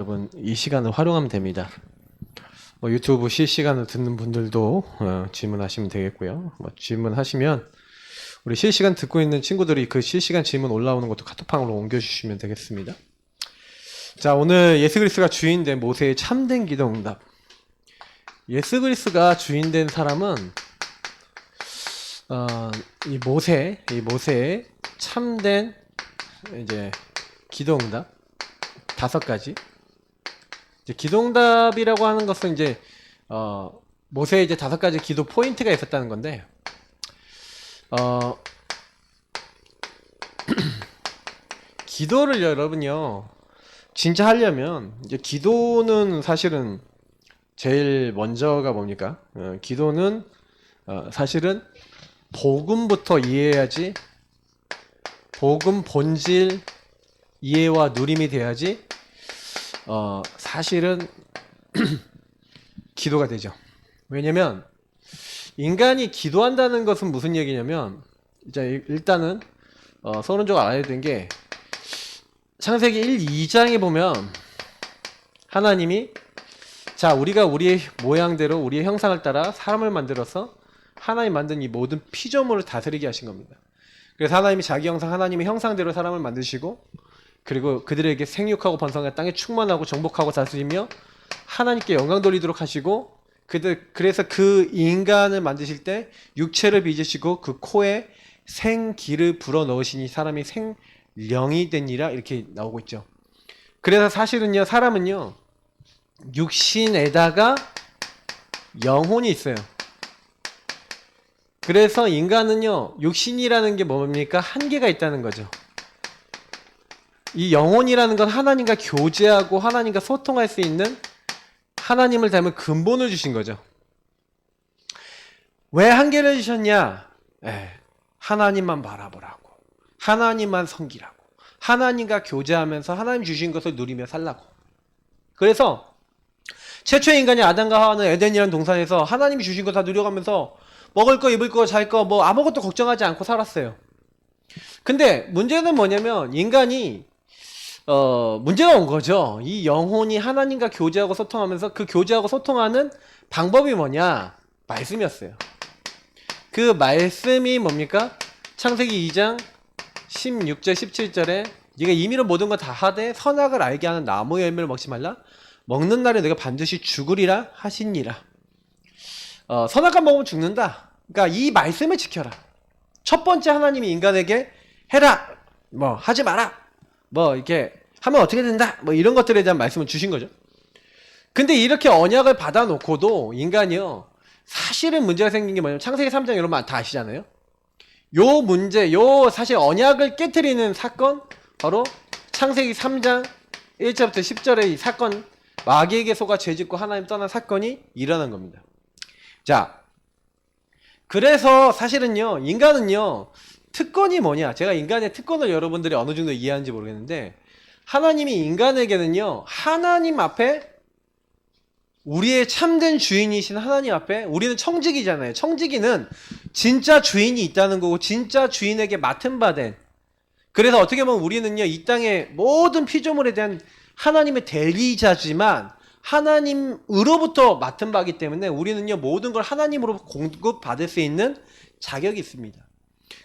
여러분 이 시간을 활용하면 됩니다. 유튜브 실시간으로 듣는 분들도 질문하시면 되겠고요. 질문하시면 우리 실시간 듣고 있는 친구들이 그 실시간 질문 올라오는 것도 카톡방으로 옮겨주시면 되겠습니다. 자, 오늘 예수 그리스도가 주인된 모세의 참된 기도응답. 예수 그리스도가 주인된 사람은 이 모세의 참된 이제 기도응답 5가지. 기도응답이라고 하는 것은 이제 모세의 이제 5가지 기도 포인트가 있었다는 건데, 기도를 여러분요 진짜 하려면 이제 기도는 사실은 제일 먼저가 뭡니까? 기도는 사실은 복음부터 이해해야지, 복음 본질 이해와 누림이 돼야지 사실은 기도가 되죠. 왜냐면 인간이 기도한다는 것은 무슨 얘기냐면, 이제 일단은 서론적으로 알아야 되는 게, 창세기 1, 2장에 보면 하나님이 자, 우리가 우리의 모양대로 우리의 형상을 따라 사람을 만들어서 하나님 만든 이 모든 피조물을 다스리게 하신 겁니다. 그래서 하나님이 자기 형상, 하나님의 형상대로 사람을 만드시고, 그리고 그들에게 생육하고 번성하여 땅에 충만하고 정복하고 다스리며 하나님께 영광 돌리도록 하시고, 그래서 그 인간을 만드실 때 육체를 빚으시고 그 코에 생기를 불어 넣으시니 사람이 생령이 되니라, 이렇게 나오고 있죠. 그래서 사실은요, 사람은요 육신에다가 영혼이 있어요. 그래서 인간은요 육신이라는 게 뭡니까? 한계가 있다는 거죠. 이 영혼이라는 건 하나님과 교제하고 하나님과 소통할 수 있는, 하나님을 닮은 근본을 주신 거죠. 왜 한계를 주셨냐? 하나님만 바라보라고, 하나님만 섬기라고, 하나님과 교제하면서 하나님 주신 것을 누리며 살라고. 그래서 최초의 인간이 아담과 하와는 에덴이라는 동산에서 하나님이 주신 거 다 누려가면서 먹을 거, 입을 거, 잘 거 뭐 아무것도 걱정하지 않고 살았어요. 근데 문제는 뭐냐면 인간이 문제가 온 거죠. 이 영혼이 하나님과 교제하고 소통하면서 그 교제하고 소통하는 방법이 뭐냐? 말씀이었어요. 그 말씀이 뭡니까? 창세기 2장 16절 17절에 네가 임의로 모든 거 다 하되 선악을 알게 하는 나무의 열매를 먹지 말라. 먹는 날에 내가 반드시 죽으리라 하시니라. 선악과 먹으면 죽는다. 그러니까 이 말씀을 지켜라. 첫 번째, 하나님이 인간에게 해라, 뭐 하지 마라, 뭐 이렇게 하면 어떻게 된다, 뭐 이런 것들에 대한 말씀을 주신 거죠. 근데 이렇게 언약을 받아놓고도 인간이요 사실은 문제가 생긴 게 뭐냐면, 창세기 3장 여러분 다 아시잖아요. 요 문제, 요 사실 언약을 깨트리는 사건, 바로 창세기 3장 1절부터 10절의 이 사건, 마귀에게 속아 죄짓고 하나님 떠난 사건이 일어난 겁니다. 자, 그래서 사실은요 인간은요 특권이 뭐냐, 제가 인간의 특권을 여러분들이 어느 정도 이해하는지 모르겠는데, 하나님이 인간에게는요 하나님 앞에, 우리의 참된 주인이신 하나님 앞에, 우리는 청지기잖아요. 청지기는 진짜 주인이 있다는 거고 진짜 주인에게 맡은 바 된, 그래서 어떻게 보면 우리는요 이 땅의 모든 피조물에 대한 하나님의 대리자지만 하나님으로부터 맡은 바기 때문에 우리는요 모든 걸 하나님으로부터 공급받을 수 있는 자격이 있습니다.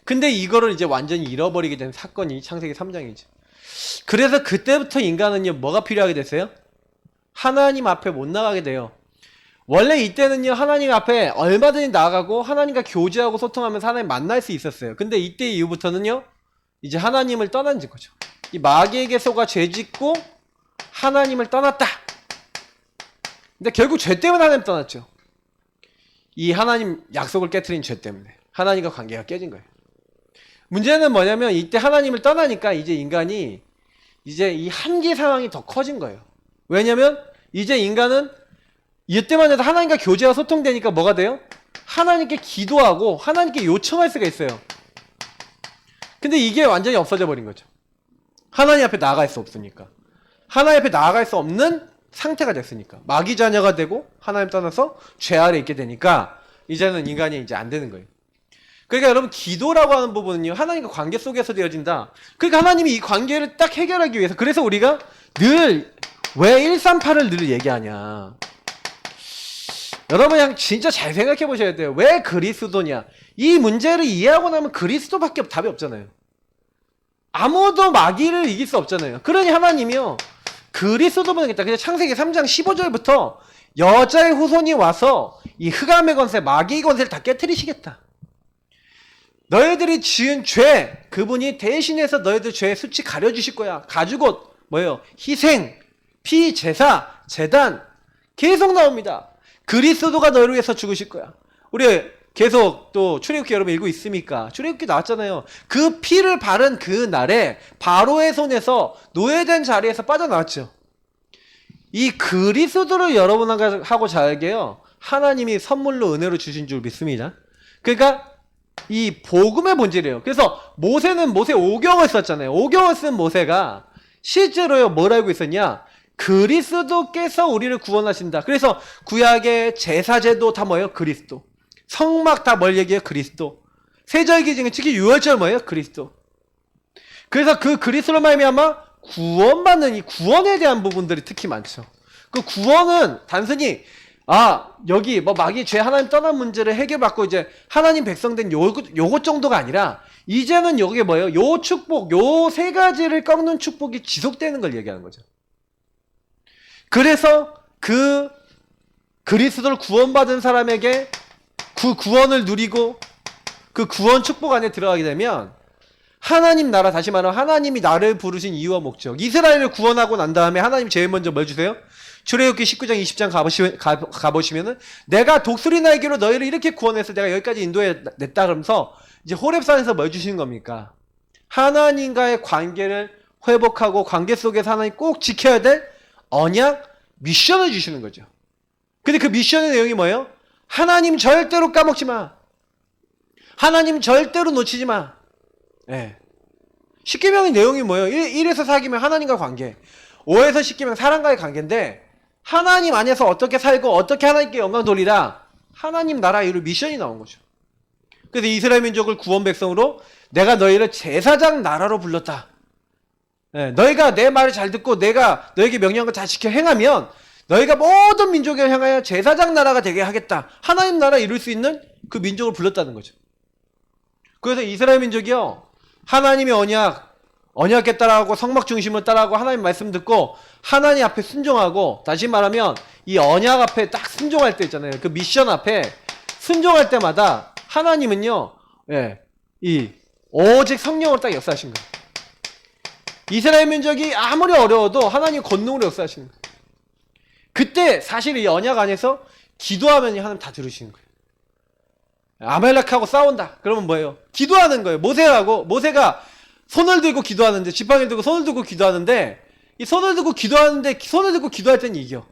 근데 이거를 이제 완전히 잃어버리게 된 사건이 창세기 3장이죠. 그래서 그때부터 인간은요 뭐가 필요하게 됐어요? 하나님 앞에 못 나가게 돼요. 원래 이때는요 하나님 앞에 얼마든지 나가고 하나님과 교제하고 소통하면서 하나님 만날 수 있었어요. 근데 이때 이후부터는요 이제 하나님을 떠난 거죠. 이 마귀에게 속아 죄짓고 하나님을 떠났다. 근데 결국 죄 때문에 하나님 떠났죠. 이 하나님 약속을 깨트린 죄 때문에 하나님과 관계가 깨진 거예요. 문제는 뭐냐면 이때 하나님을 떠나니까 이제 인간이 이제 이 한계 상황이 더 커진 거예요. 왜냐면 이제 인간은 이때만 해도 하나님과 교제와 소통되니까 뭐가 돼요? 하나님께 기도하고 하나님께 요청할 수가 있어요. 근데 이게 완전히 없어져 버린 거죠. 하나님 앞에 나아갈 수 없으니까. 하나님 앞에 나아갈 수 없는 상태가 됐으니까. 마귀 자녀가 되고 하나님 떠나서 죄 아래 있게 되니까 이제는 인간이 이제 안 되는 거예요. 그러니까 여러분, 기도라고 하는 부분은요 하나님과 관계 속에서 되어진다. 그러니까 하나님이 이 관계를 딱 해결하기 위해서, 그래서 우리가 늘 왜 138을 늘 얘기하냐? 여러분 그냥 진짜 잘 생각해 보셔야 돼요. 왜 그리스도냐? 이 문제를 이해하고 나면 그리스도밖에 답이 없잖아요. 아무도 마귀를 이길 수 없잖아요. 그러니 하나님이요, 그리스도 보내겠다. 그래서 창세기 3장 15절부터 여자의 후손이 와서 이 흑암의 권세, 마귀의 권세를 다 깨트리시겠다. 너희들이 지은 죄, 그분이 대신해서 너희들 죄의 수치 가려주실 거야. 가죽옷, 뭐예요? 희생, 피, 제사, 제단 계속 나옵니다. 그리스도가 너희를 위해서 죽으실 거야. 우리 계속 또 출애굽기 여러분 읽고 있습니까? 출애굽기 나왔잖아요. 그 피를 바른 그 날에 바로의 손에서 노예된 자리에서 빠져나왔죠. 이 그리스도를 여러분하고 저에게요, 하나님이 선물로 은혜로 주신 줄 믿습니다. 그러니까 이 복음의 본질이에요. 그래서 모세는 모세 오경을 썼잖아요. 오경을 쓴 모세가 실제로요 뭘 알고 있었냐? 그리스도께서 우리를 구원하신다. 그래서 구약의 제사제도 다 뭐예요? 그리스도. 성막 다 뭘 얘기해요? 그리스도. 세절기 중에 특히 유월절 뭐예요? 그리스도. 그래서 그 그리스도로 말미암아 구원받는 이 구원에 대한 부분들이 특히 많죠. 그 구원은 단순히 여기 뭐 마귀 죄 하나님 떠난 문제를 해결받고 이제 하나님 백성된 요것 정도가 아니라 이제는 여기 뭐예요? 요 축복, 요 세 가지를 꺾는 축복이 지속되는 걸 얘기하는 거죠. 그래서 그 그리스도를 구원받은 사람에게 그 구원을 누리고 그 구원 축복 안에 들어가게 되면 하나님 나라, 다시 말하면 하나님이 나를 부르신 이유와 목적, 이스라엘을 구원하고 난 다음에 하나님 제일 먼저 뭘 주세요? 출애굽기 19장 20장 가보시면은 내가 독수리 날개로 너희를 이렇게 구원해서 내가 여기까지 인도해냈다 그러면서 이제 호렙산에서 뭘 주시는 겁니까? 하나님과의 관계를 회복하고 관계 속에서 하나님 꼭 지켜야 될 언약 미션을 주시는 거죠. 근데 그 미션의 내용이 뭐예요? 하나님 절대로 까먹지 마. 하나님 절대로 놓치지 마. 예. 10계명의 내용이 뭐예요? 1에서 4계명 하나님과 관계, 5에서 10계명 사람과의 관계인데, 하나님 안에서 어떻게 살고 어떻게 하나님께 영광 돌리라, 하나님 나라 이루 미션이 나온 거죠. 그래서 이스라엘 민족을 구원 백성으로 내가 너희를 제사장 나라로 불렀다. 예, 너희가 내 말을 잘 듣고 내가 너에게 명령한 걸 다 지켜 행하면 너희가 모든 민족을 향하여 제사장 나라가 되게 하겠다. 하나님 나라 이룰 수 있는 그 민족을 불렀다는 거죠. 그래서 이스라엘 민족이요, 하나님의 언약에 따라하고 성막 중심을 따라하고 하나님 말씀 듣고 하나님 앞에 순종하고, 다시 말하면 이 언약 앞에 딱 순종할 때 있잖아요. 그 미션 앞에 순종할 때마다 하나님은요, 이 오직 성령으로 딱 역사하신 거예요. 이스라엘 민족이 아무리 어려워도 하나님 권능으로 역사하시는 거예요. 그때 사실 이 언약 안에서 기도하면 하나님 다 들으시는 거예요. 아말렉하고 싸운다. 그러면 뭐예요? 기도하는 거예요. 모세가 손을 들고 기도하는데, 지팡이를 들고 손을 들고 기도하는데, 이 손을 들고 기도할 때는 이겨.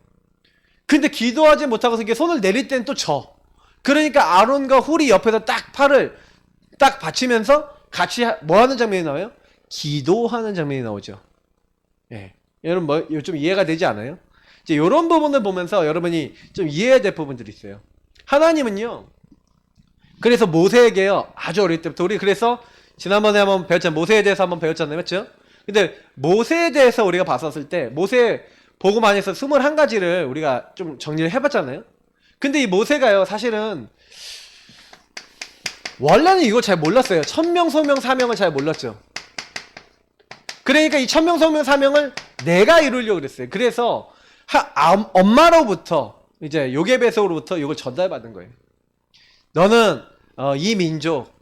근데 기도하지 못하고서 이게 손을 내릴 때는 또 져. 그러니까 아론과 훌이 옆에서 딱 팔을 딱 받치면서 같이 뭐 하는 장면이 나와요? 기도하는 장면이 나오죠. 예. 여러분 이거 좀 이해가 되지 않아요? 이제 이런 부분을 보면서 여러분이 좀 이해해야 될 부분들이 있어요. 하나님은요, 그래서 모세에게요, 아주 어릴 때부터, 우리 그래서 지난번에 한번 배웠잖아요. 모세에 대해서 한번 배웠잖아요. 맞죠? 근데 모세에 대해서 우리가 봤었을 때 모세 복음 안에서 21가지를 우리가 좀 정리를 해봤잖아요. 근데 이 모세가요, 사실은 원래는 이걸 잘 몰랐어요. 천명, 소명, 사명을 잘 몰랐죠. 그러니까 이 천명, 소명, 사명을 내가 이루려고 그랬어요. 그래서 엄마로부터, 이제 요게벳으로부터 이걸 전달받은 거예요. 너는 이 민족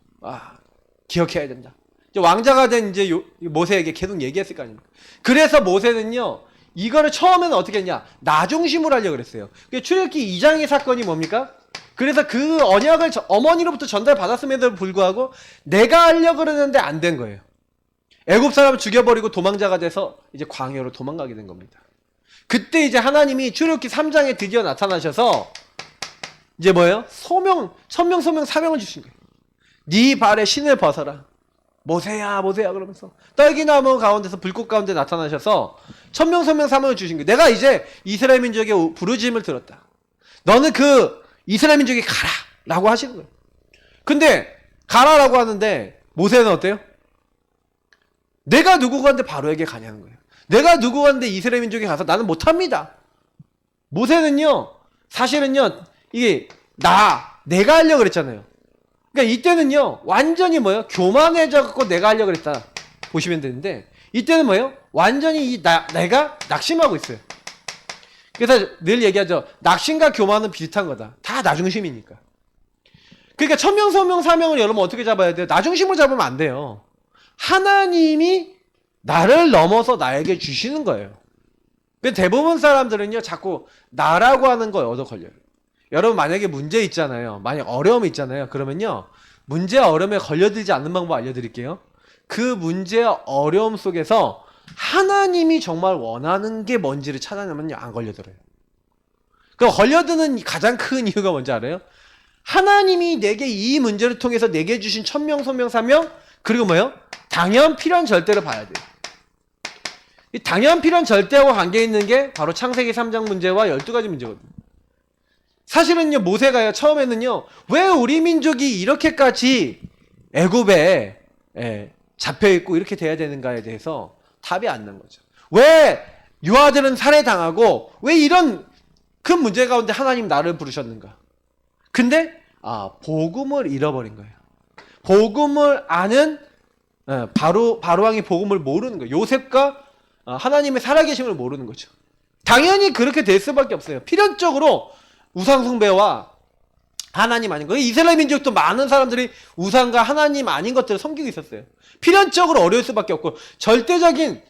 기억해야 된다. 이제 왕자가 된 이제 모세에게 계속 얘기했을 거 아닙니까? 그래서 모세는요, 이거를 처음에는 어떻게 했냐? 나 중심으로 하려고 그랬어요. 출애굽기 2장의 사건이 뭡니까? 그래서 그 언약을 어머니로부터 전달받았음에도 불구하고 내가 하려고 그러는데 안 된 거예요. 애굽 사람을 죽여버리고 도망자가 돼서 이제 광야로 도망가게 된 겁니다. 그때 이제 하나님이 출애굽기 3장에 드디어 나타나셔서 이제 뭐예요? 천명, 소명, 사명을 주신 거예요. 네 발에 신을 벗어라. 모세야, 모세야 그러면서 딸기나무 가운데서 불꽃 가운데 나타나셔서 천명, 소명, 사명을 주신 거예요. 내가 이제 이스라엘 민족의 부르짖음을 들었다. 너는 그 이스라엘 민족이 가라 라고 하시는 거예요. 근데 가라라고 하는데 모세는 어때요? 내가 누구한테 바로에게 가냐는 거예요. 내가 누구한데 이스라엘 민족에 가서 나는 못합니다. 모세는요, 사실은요, 이게 내가 하려고 그랬잖아요. 그러니까 이때는요, 완전히 뭐예요? 교만해져갖고 내가 하려고 그랬다. 보시면 되는데, 이때는 뭐예요? 완전히 내가 낙심하고 있어요. 그래서 늘 얘기하죠. 낙심과 교만은 비슷한 거다. 다 나중심이니까. 그러니까 천명, 소명, 사명을 여러분 어떻게 잡아야 돼요? 나중심으로 잡으면 안 돼요. 하나님이 나를 넘어서 나에게 주시는 거예요. 대부분 사람들은요, 자꾸 나라고 하는 거에 얻어 걸려요. 여러분 만약에 문제 있잖아요. 만약 어려움이 있잖아요. 그러면요, 문제 어려움에 걸려들지 않는 방법 알려드릴게요. 그 문제와 어려움 속에서 하나님이 정말 원하는 게 뭔지를 찾아내면요, 안 걸려들어요. 그럼 걸려드는 가장 큰 이유가 뭔지 알아요? 하나님이 내게 이 문제를 통해서 내게 주신 천명, 소명, 사명, 그리고 뭐요? 당연, 필연, 절대를 봐야 돼요. 이 당연, 필연, 절대하고 관계 있는 게 바로 창세기 3장 문제와 12가지 문제거든요. 사실은요, 모세가요, 처음에는요, 왜 우리 민족이 이렇게까지 애굽에 잡혀있고 이렇게 돼야 되는가에 대해서 답이 안 난 거죠. 왜 유아들은 살해당하고 왜 이런 큰 문제 가운데 하나님 나를 부르셨는가? 근데 복음을 잃어버린 거예요. 복음을 아는 바로왕이 복음을 모르는 거예요. 요셉과 하나님의 살아계심을 모르는 거죠. 당연히 그렇게 될 수밖에 없어요. 필연적으로 우상숭배와 하나님 아닌 거예요. 이스라엘 민족도 많은 사람들이 우상과 하나님 아닌 것들을 섬기고 있었어요. 필연적으로 어려울 수밖에 없고 절대적인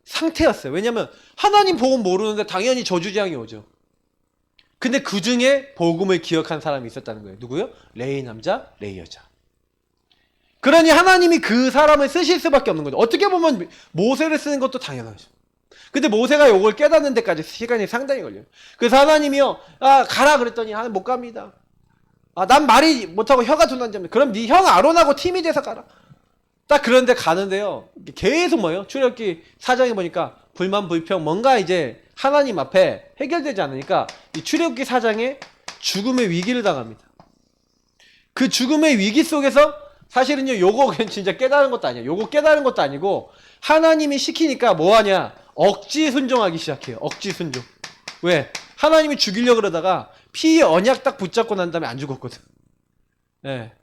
상태였어요. 왜냐하면 하나님 복음 모르는데 당연히 저주재앙이 오죠. 근데 그 중에 복음을 기억한 사람이 있었다는 거예요. 누구요? 레위 남자, 레위 여자. 그러니 하나님이 그 사람을 쓰실 수밖에 없는 거죠. 어떻게 보면 모세를 쓰는 것도 당연하죠. 근데 모세가 이걸 깨닫는 데까지 시간이 상당히 걸려요. 그래서 하나님이요, 가라 그랬더니 하나님 못 갑니다. 난 말이 못하고 혀가 둔한자면 그럼 네 형 아론하고 팀이 돼서 가라. 딱 그런데 가는데요, 계속 뭐예요? 출애굽기 4장에 보니까 불만 불평 뭔가 이제 하나님 앞에 해결되지 않으니까 이 출애굽기 4장에 죽음의 위기를 당합니다. 그 죽음의 위기 속에서 사실은요, 요거 그냥 진짜 깨달은 것도 아니에요. 요거 깨달은 것도 아니고 하나님이 시키니까 뭐하냐? 억지 순종하기 시작해요. 억지 순종. 왜? 하나님이 죽이려고 그러다가 피 언약 딱 붙잡고 난 다음에 안 죽었거든.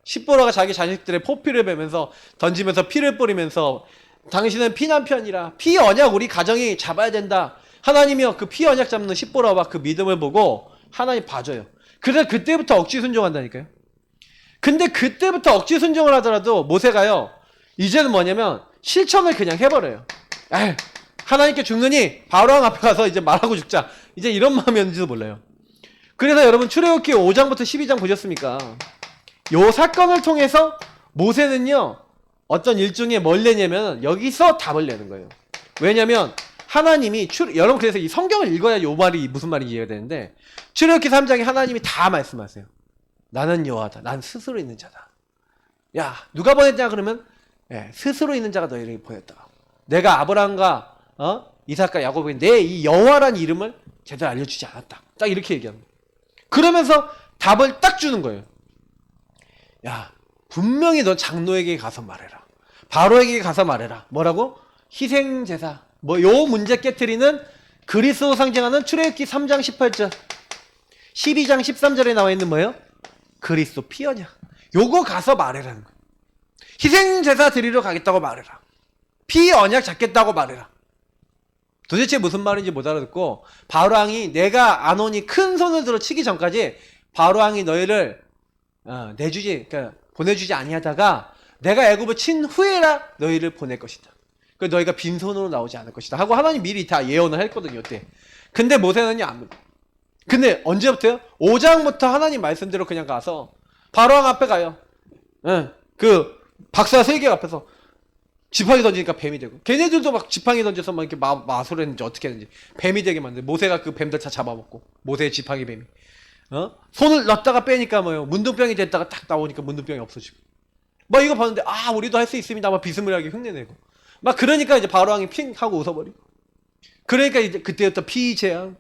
십보라가 자기 자식들의 포피를 베면서 던지면서 피를 뿌리면서 당신은 피난편이라 피 언약 우리 가정이 잡아야 된다. 하나님이요, 그 피 언약 잡는 십보라와 그 믿음을 보고 하나님 봐줘요. 그래서 그때부터 억지 순종한다니까요. 근데 그때부터 억지 순종을 하더라도 모세가요, 이제는 뭐냐면 실천을 그냥 해버려요. 하나님께 죽느니 바로왕 앞에 가서 이제 말하고 죽자. 이제 이런 마음이었는지도 몰라요. 그래서 여러분 출애굽기 5장부터 12장 보셨습니까? 요 사건을 통해서 모세는요, 어떤 일종의 뭘 내냐면 여기서 답을 내는 거예요. 왜냐면 하나님이 여러분 그래서 이 성경을 읽어야 요 말이 무슨 말인지 이해가 되는데, 출애굽기 3장에 하나님이 다 말씀하세요. 나는 여호와다. 난 스스로 있는 자다. 야, 누가 보냈냐 그러면 스스로 있는 자가 너희를 보냈다. 내가 아브라함과 이삭과 야곱에게 내 이 여호와라는 이름을 제대로 알려주지 않았다. 딱 이렇게 얘기합니다. 그러면서 답을 딱 주는 거예요. 야, 분명히 너 장로에게 가서 말해라. 바로에게 가서 말해라. 뭐라고? 희생제사. 요 문제 깨트리는 그리스도 상징하는 출애굽기 3장 18절 12장 13절에 나와 있는 뭐예요? 그리스도 피 언약. 요거 가서 말해라는 거예요. 희생제사 드리러 가겠다고 말해라. 피 언약 잡겠다고 말해라. 도대체 무슨 말인지 못 알아듣고 바로왕이 내가 안 오니 큰 손을 들어 치기 전까지 바로왕이 너희를 그러니까 보내주지 아니하다가 내가 애굽을 친 후에라 너희를 보낼 것이다. 그 너희가 빈손으로 나오지 않을 것이다 하고 하나님 미리 다 예언을 했거든요. 이때. 근데 모세는요, 안. 근데 언제부터요? 5장부터 하나님 말씀대로 그냥 가서 바로왕 앞에 가요. 그 박사 3개 앞에서 지팡이 던지니까 뱀이 되고, 걔네들도 막 지팡이 던져서 막 이렇게 마술을 했는지 어떻게 했는지 뱀이 되게 만들고, 모세가 그 뱀들 다 잡아먹고, 모세의 지팡이 뱀이 손을 넣었다가 빼니까 뭐예요? 문둥병이 됐다가 딱 나오니까 문둥병이 없어지고, 막 이거 봤는데 우리도 할 수 있습니다 막 비스무리하게 흉내내고 막, 그러니까 이제 바로왕이 핑 하고 웃어버리고, 그러니까 이제 그때부터 피재앙,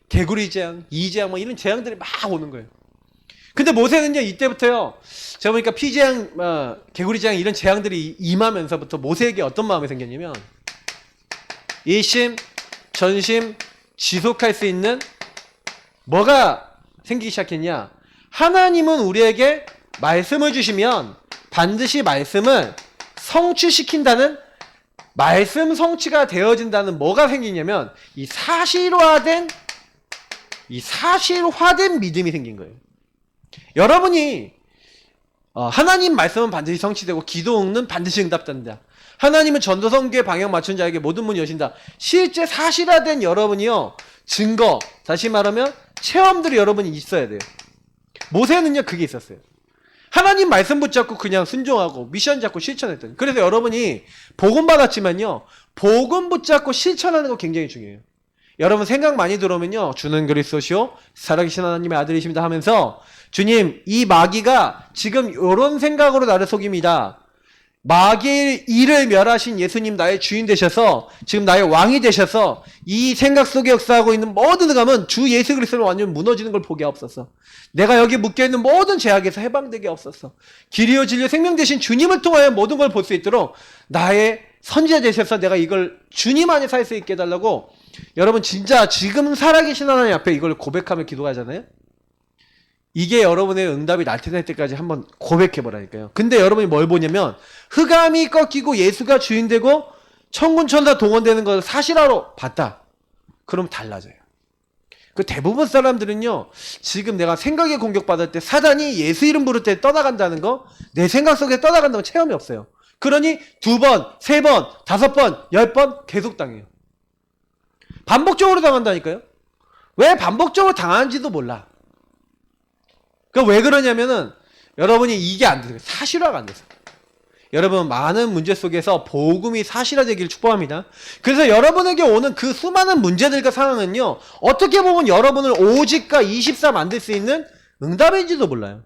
개구리 재앙, 이재앙 뭐 이런 재앙들이 막 오는 거예요. 근데 모세는요, 이때부터요, 제가 보니까 피재앙, 개구리 재앙 이런 재앙들이 임하면서부터 모세에게 어떤 마음이 생겼냐면, 일심, 전심, 지속할 수 있는 뭐가 생기기 시작했냐? 하나님은 우리에게 말씀을 주시면 반드시 말씀을 성취시킨다는, 말씀 성취가 되어진다는 뭐가 생기냐면 이 사실화된 믿음이 생긴 거예요. 여러분이 하나님 말씀은 반드시 성취되고 기도 응는 반드시 응답된다. 하나님은 전도선교의 방향 맞춘 자에게 모든 문이 여신다. 실제 사실화된 여러분이요, 증거, 다시 말하면 체험들이 여러분이 있어야 돼요. 모세는요 그게 있었어요. 하나님 말씀 붙잡고 그냥 순종하고 미션 잡고 실천했던. 그래서 여러분이 복음 받았지만요, 복음 붙잡고 실천하는 거 굉장히 중요해요. 여러분 생각 많이 들어오면요, 주는 그리스도시요 살아계신 하나님의 아들이십니다 하면서, 주님 이 마귀가 지금 이런 생각으로 나를 속입니다. 마귀의 일을 멸하신 예수님 나의 주인 되셔서 지금 나의 왕이 되셔서 이 생각 속에 역사하고 있는 모든 감은 주 예수 그리스도로 완전 무너지는 걸 보게 없었어. 내가 여기 묶여있는 모든 죄악에서 해방되게 없었어. 길이요 진리요 생명 되신 주님을 통하여 모든 걸 볼 수 있도록 나의 선지자 되셔서 내가 이걸 주님 안에 살 수 있게 해달라고. 여러분 진짜 지금 살아계신 하나님 앞에 이걸 고백하며 기도하잖아요. 이게 여러분의 응답이 나타날 때까지 한번 고백해보라니까요. 근데 여러분이 뭘 보냐면 흑암이 꺾이고 예수가 주인되고 천군 천사 동원되는 걸 사실화로 봤다. 그럼 달라져요. 그 대부분 사람들은요, 지금 내가 생각에 공격받을 때 사단이 예수 이름 부를 때 떠나간다는 거, 내 생각 속에 떠나간다는 거 체험이 없어요. 그러니 2번, 3번, 5번, 10번 계속 당해요. 반복적으로 당한다니까요. 왜 반복적으로 당하는지도 몰라. 그러니까 왜 그러냐면은 여러분이 이게 안 돼요. 사실화가 안 돼서. 여러분 많은 문제 속에서 복음이 사실화되기를 축복합니다. 그래서 여러분에게 오는 그 수많은 문제들과 상황은요, 어떻게 보면 여러분을 오직과 24 만들 수 있는 응답인지도 몰라요.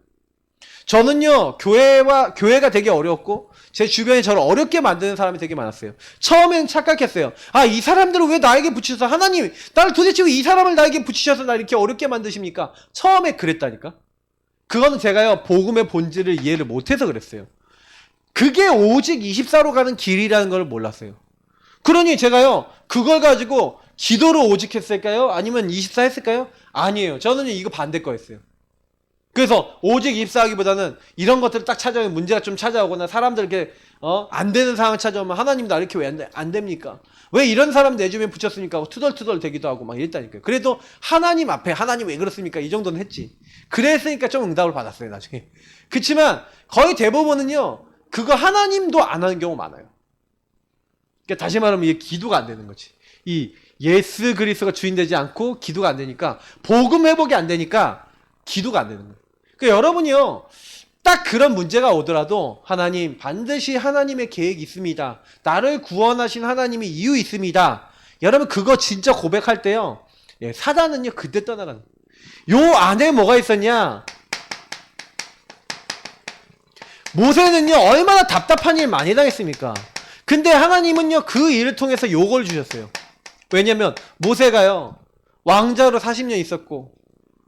저는요, 교회가 되게 어렵고 제 주변에 저를 어렵게 만드는 사람이 되게 많았어요. 처음엔 착각했어요. 아, 이 사람들을 왜 나에게 붙이셔서, 하나님 나를 도대체 왜 이 사람을 나에게 붙이셔서 나 이렇게 어렵게 만드십니까? 처음에 그랬다니까. 그거는 제가요, 복음의 본질을 이해를 못해서 그랬어요. 그게 오직 24로 가는 길이라는 걸 몰랐어요. 그러니 제가요, 그걸 가지고 기도를 오직 했을까요? 아니면 24 했을까요? 아니에요. 저는 이거 반대 거였어요. 그래서 오직 24하기보다는 이런 것들을 딱 찾아오면 문제가 좀 찾아오거나 사람들에게 안 되는 상황 찾아오면 하나님 나 이렇게 왜 안 됩니까? 왜 이런 사람 내 주변에 붙였습니까? 투덜투덜 되기도 하고 막 이랬다니까요. 그래도 하나님 앞에 하나님 왜 그렇습니까? 이 정도는 했지. 그랬으니까 좀 응답을 받았어요, 나중에. 그치만 거의 대부분은요, 그거 하나님도 안 하는 경우 많아요. 그러니까 다시 말하면 이게 기도가 안 되는 거지. 이 예수 그리스도가 주인 되지 않고 기도가 안 되니까, 복음 회복이 안 되니까 기도가 안 되는 거예요. 그러니까 여러분이요, 딱 그런 문제가 오더라도 하나님 반드시 하나님의 계획이 있습니다. 나를 구원하신 하나님이 이유 있습니다. 여러분 그거 진짜 고백할 때요, 사단은요 그때 떠나가는 거예요. 요 안에 뭐가 있었냐? 모세는요 얼마나 답답한 일 많이 당했습니까? 근데 하나님은요 그 일을 통해서 요걸 주셨어요. 왜냐면 모세가요 왕자로 40년 있었고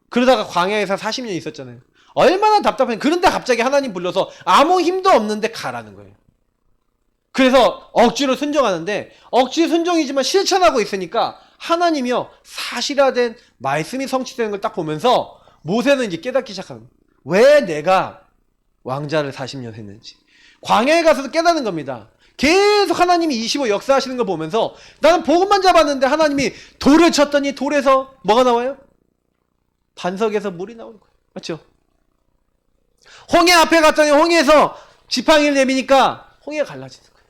그러다가 광야에서 40년 있었잖아요. 얼마나 답답해. 그런데 갑자기 하나님 불러서 아무 힘도 없는데 가라는 거예요. 그래서 억지로 순종하는데, 억지 순종이지만 실천하고 있으니까 하나님이요 사실화된 말씀이 성취되는 걸 딱 보면서 모세는 이제 깨닫기 시작하는 거예요. 왜 내가 왕자를 40년 했는지. 광야에 가서도 깨닫는 겁니다. 계속 하나님이 25 역사하시는 걸 보면서 나는 복음만 잡았는데 하나님이 돌을 쳤더니 돌에서 뭐가 나와요? 반석에서 물이 나오는 거예요. 맞죠? 홍해 앞에 갔더니 홍해에서 지팡이를 내미니까 홍해가 갈라지는 거예요.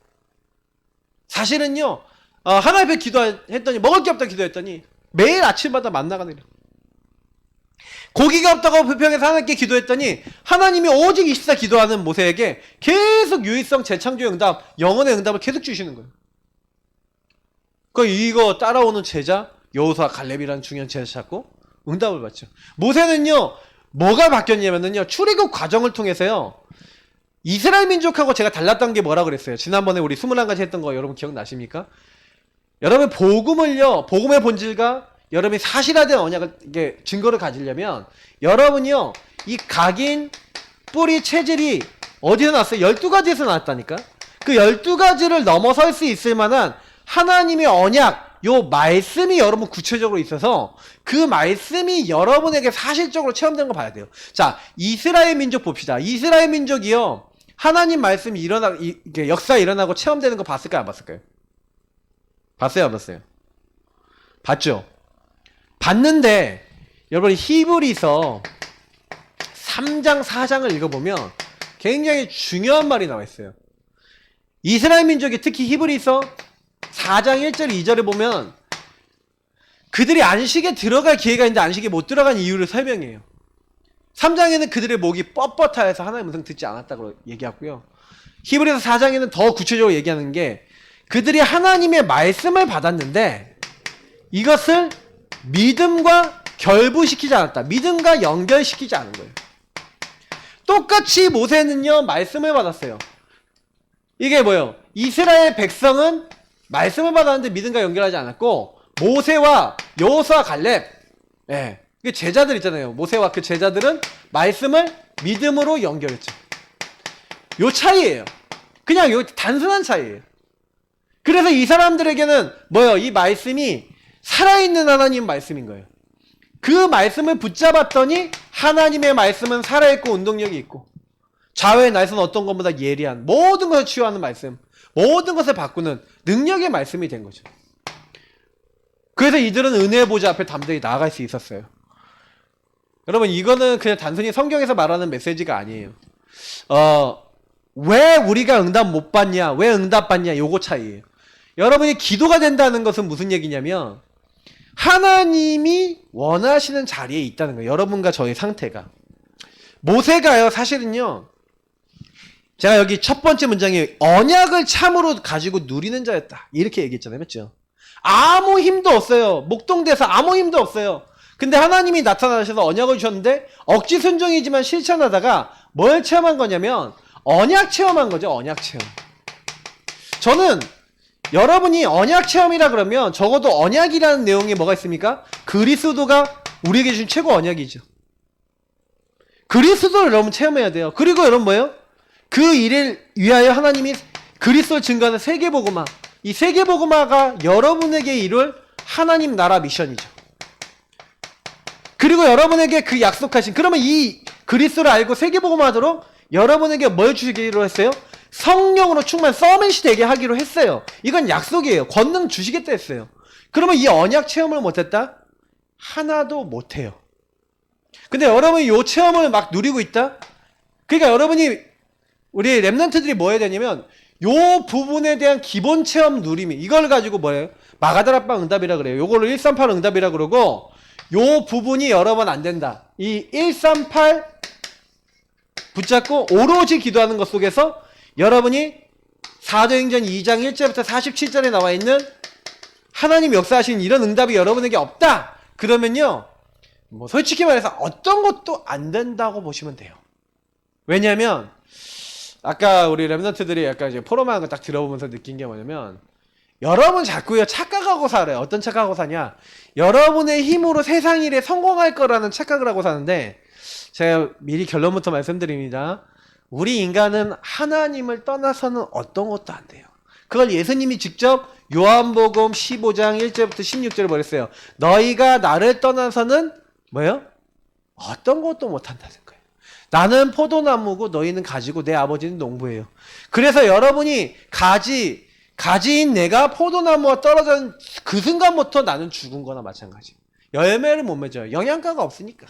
사실은요, 하나님 앞에 기도했더니, 먹을 게 없다 기도했더니 매일 아침마다 만나가 내려. 고기가 없다고 불평해서 하나님께 기도했더니 하나님이 오직 24 기도하는 모세에게 계속 유의성 재창조의 응답, 영혼의 응답을 계속 주시는 거예요. 이거 따라오는 제자 여호수아 갈렙이라는 중요한 제자 찾고 응답을 받죠. 모세는요 뭐가 바뀌었냐면요, 출애굽 과정을 통해서요 이스라엘 민족하고 제가 달랐던 게 뭐라 그랬어요? 지난번에 우리 21가지 했던 거 여러분 기억나십니까? 여러분 복음을요, 복음의 본질과 여러분이 사실화된 언약을, 이게 증거를 가지려면 여러분이요 이 각인 뿌리 체질이 어디서 나왔어요? 12가지에서 나왔다니까. 그 12가지를 넘어설 수 있을 만한 하나님의 언약, 요 말씀이 여러분 구체적으로 있어서 그 말씀이 여러분에게 사실적으로 체험되는 거 봐야 돼요. 자, 이스라엘 민족 봅시다. 이스라엘 민족이요. 하나님 말씀이 역사 일어나고 체험되는 거 봤을까요? 안 봤을까요? 봤어요? 안 봤어요? 봤죠? 봤는데 여러분 히브리서 3장 4장을 읽어보면 굉장히 중요한 말이 나와 있어요. 이스라엘 민족이 특히 히브리서 4장 1절 2절에 보면 그들이 안식에 들어갈 기회가 있는데 안식에 못 들어간 이유를 설명해요. 3장에는 그들의 목이 뻣뻣하여서 하나님의 음성 듣지 않았다고 얘기하고요. 히브리서 4장에는 더 구체적으로 얘기하는 게 그들이 하나님의 말씀을 받았는데 이것을 믿음과 결부시키지 않았다. 믿음과 연결시키지 않은 거예요. 똑같이 모세는요 말씀을 받았어요. 이게 뭐예요? 이스라엘 백성은 말씀을 받았는데 믿음과 연결하지 않았고 모세와 여호수아 갈렙 그 제자들 있잖아요. 모세와 그 제자들은 말씀을 믿음으로 연결했죠. 요 차이예요. 그냥 요 단순한 차이예요. 그래서 이 사람들에게는 뭐예요? 이 말씀이 살아있는 하나님 말씀인 거예요. 그 말씀을 붙잡았더니 하나님의 말씀은 살아있고 운동력이 있고 좌우의 날선 어떤 것보다 예리한 모든 것을 치유하는 말씀, 모든 것을 바꾸는 능력의 말씀이 된 거죠. 그래서 이들은 은혜의 보좌 앞에 담대히 나아갈 수 있었어요. 여러분 이거는 그냥 단순히 성경에서 말하는 메시지가 아니에요. 왜 우리가 응답 못 받냐, 왜 응답 받냐, 요거 차이예요. 여러분이 기도가 된다는 것은 무슨 얘기냐면 하나님이 원하시는 자리에 있다는 거예요. 여러분과 저의 상태가. 모세가요 사실은요 제가 여기 첫 번째 문장에 언약을 참으로 가지고 누리는 자였다 이렇게 얘기했잖아요. 맞죠? 아무 힘도 없어요. 목동돼서 아무 힘도 없어요. 근데 하나님이 나타나셔서 언약을 주셨는데 억지 순종이지만 실천하다가 뭘 체험한 거냐면 언약 체험한 거죠. 언약 체험. 저는 여러분이 언약 체험이라 그러면 적어도 언약이라는 내용에 뭐가 있습니까? 그리스도가 우리에게 주신 최고 언약이죠. 그리스도를 여러분 체험해야 돼요. 그리고 여러분 뭐예요? 그 일을 위하여 하나님이 그리스도를 증거하는 세계복음화, 이 세계복음화가 여러분에게 이룰 하나님 나라 미션이죠. 그리고 여러분에게 그 약속하신, 그러면 이 그리스도를 알고 세계복음화하도록 여러분에게 뭘 주시기로 했어요? 성령으로 충만 서밋이 되게 하기로 했어요. 이건 약속이에요. 권능 주시겠다 했어요. 그러면 이 언약 체험을 못했다? 하나도 못해요. 근데 여러분이 이 체험을 막 누리고 있다? 그러니까 여러분이 우리 랩런트들이 뭐 해야 되냐면 요 부분에 대한 기본 체험 누림이 이걸 가지고 뭐예요? 마가다락방 응답이라 그래요. 요거를 138 응답이라 그러고 요 부분이 여러 번 안 된다. 이 138 붙잡고 오로지 기도하는 것 속에서 여러분이 사도행전 2장 1절부터 47절에 나와 있는 하나님 역사하신 이런 응답이 여러분에게 없다. 그러면요. 뭐 솔직히 말해서 어떤 것도 안 된다고 보시면 돼요. 왜냐하면 아까 우리 랩런트들이 약간 이제 포럼하는 거 딱 들어보면서 느낀 게 뭐냐면 여러분 자꾸요 착각하고 살아요. 어떤 착각하고 사냐? 여러분의 힘으로 세상 일에 성공할 거라는 착각을 하고 사는데 제가 미리 결론부터 말씀드립니다. 우리 인간은 하나님을 떠나서는 어떤 것도 안 돼요. 그걸 예수님이 직접 요한복음 15장 1절부터 16절에 말했어요. 너희가 나를 떠나서는 뭐예요? 어떤 것도 못한다는 거예요. 나는 포도나무고 너희는 가지고 내 아버지는 농부예요. 그래서 여러분이 가지인 내가 포도나무와 떨어진 그 순간부터 나는 죽은 거나 마찬가지. 열매를 못 맺어요. 영양가가 없으니까.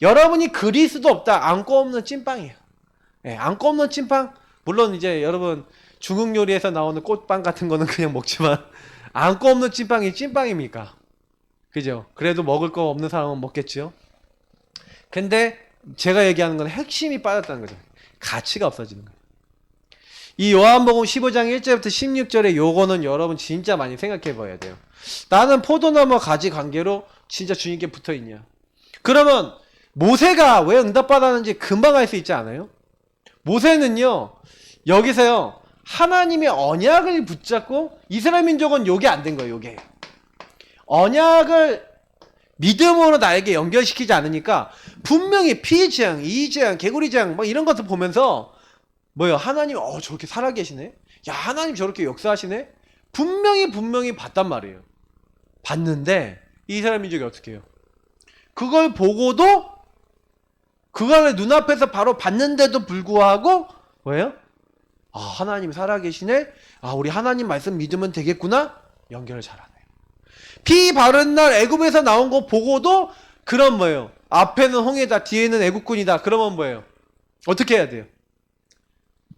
여러분이 그릴 수도 없다. 안고 없는 찐빵이에요. 네, 안고 없는 찐빵. 물론 이제 여러분 중국 요리에서 나오는 꽃빵 같은 거는 그냥 먹지만 안고 없는 찐빵이 찐빵입니까? 그죠? 그래도 먹을 거 없는 사람은 먹겠죠. 근데 제가 얘기하는 건 핵심이 빠졌다는 거죠. 가치가 없어지는 거예요. 이 요한복음 15장 1절부터 16절에 요거는 여러분 진짜 많이 생각해 봐야 돼요. 나는 포도나무와 가지 관계로 진짜 주님께 붙어 있냐? 그러면 모세가 왜 응답받았는지 금방 알 수 있지 않아요? 모세는요, 여기서요, 하나님의 언약을 붙잡고 이스라엘 민족은 요게 안 된 거예요, 요게. 언약을 믿음으로 나에게 연결시키지 않으니까 분명히 피재앙, 이재앙, 개구리재앙 막 이런 것들 보면서 뭐요? 하나님 저렇게 살아계시네? 야 하나님 저렇게 역사하시네? 분명히 봤단 말이에요. 봤는데 이 사람 민족이 어떻게 해요? 그걸 보고도 그걸 눈앞에서 바로 봤는데도 불구하고 뭐예요? 아, 하나님 살아계시네? 아, 우리 하나님 말씀 믿으면 되겠구나? 연결을 잘하네요. 피 바른 날 애굽에서 나온 거 보고도 그럼 뭐예요? 앞에는 홍해다, 뒤에는 애국군이다. 그러면 뭐예요? 어떻게 해야 돼요?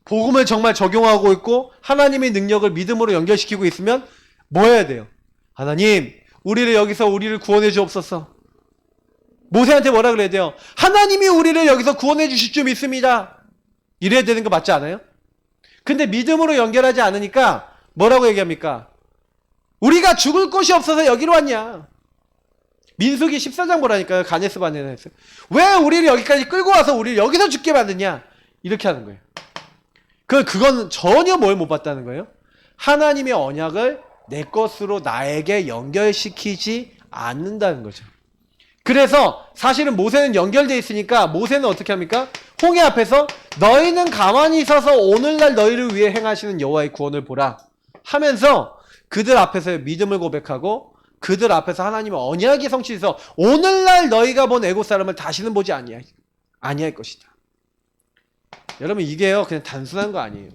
복음을 정말 적용하고 있고 하나님의 능력을 믿음으로 연결시키고 있으면 뭐 해야 돼요? 하나님, 우리를 구원해 주옵소서. 모세한테 뭐라 그래야 돼요? 하나님이 우리를 여기서 구원해 주실 줄 믿습니다. 이래야 되는 거 맞지 않아요? 근데 믿음으로 연결하지 않으니까 뭐라고 얘기합니까? 우리가 죽을 곳이 없어서 여기로 왔냐? 민수기 14장 보라니까요. 가네스 바네스. 왜 우리를 여기까지 끌고 와서 우리를 여기서 죽게 만드냐? 이렇게 하는 거예요. 그건 전혀 뭘 못 봤다는 거예요. 하나님의 언약을 내 것으로 나에게 연결시키지 않는다는 거죠. 그래서 사실은 모세는 연결되어 있으니까 모세는 어떻게 합니까? 홍해 앞에서 너희는 가만히 있어서 오늘날 너희를 위해 행하시는 여호와의 구원을 보라 하면서 그들 앞에서 믿음을 고백하고 그들 앞에서 하나님의 언약이 성취해서 오늘날 너희가 본 애국 사람을 다시는 보지 아니할 것이다. 여러분 이게요 그냥 단순한 거 아니에요.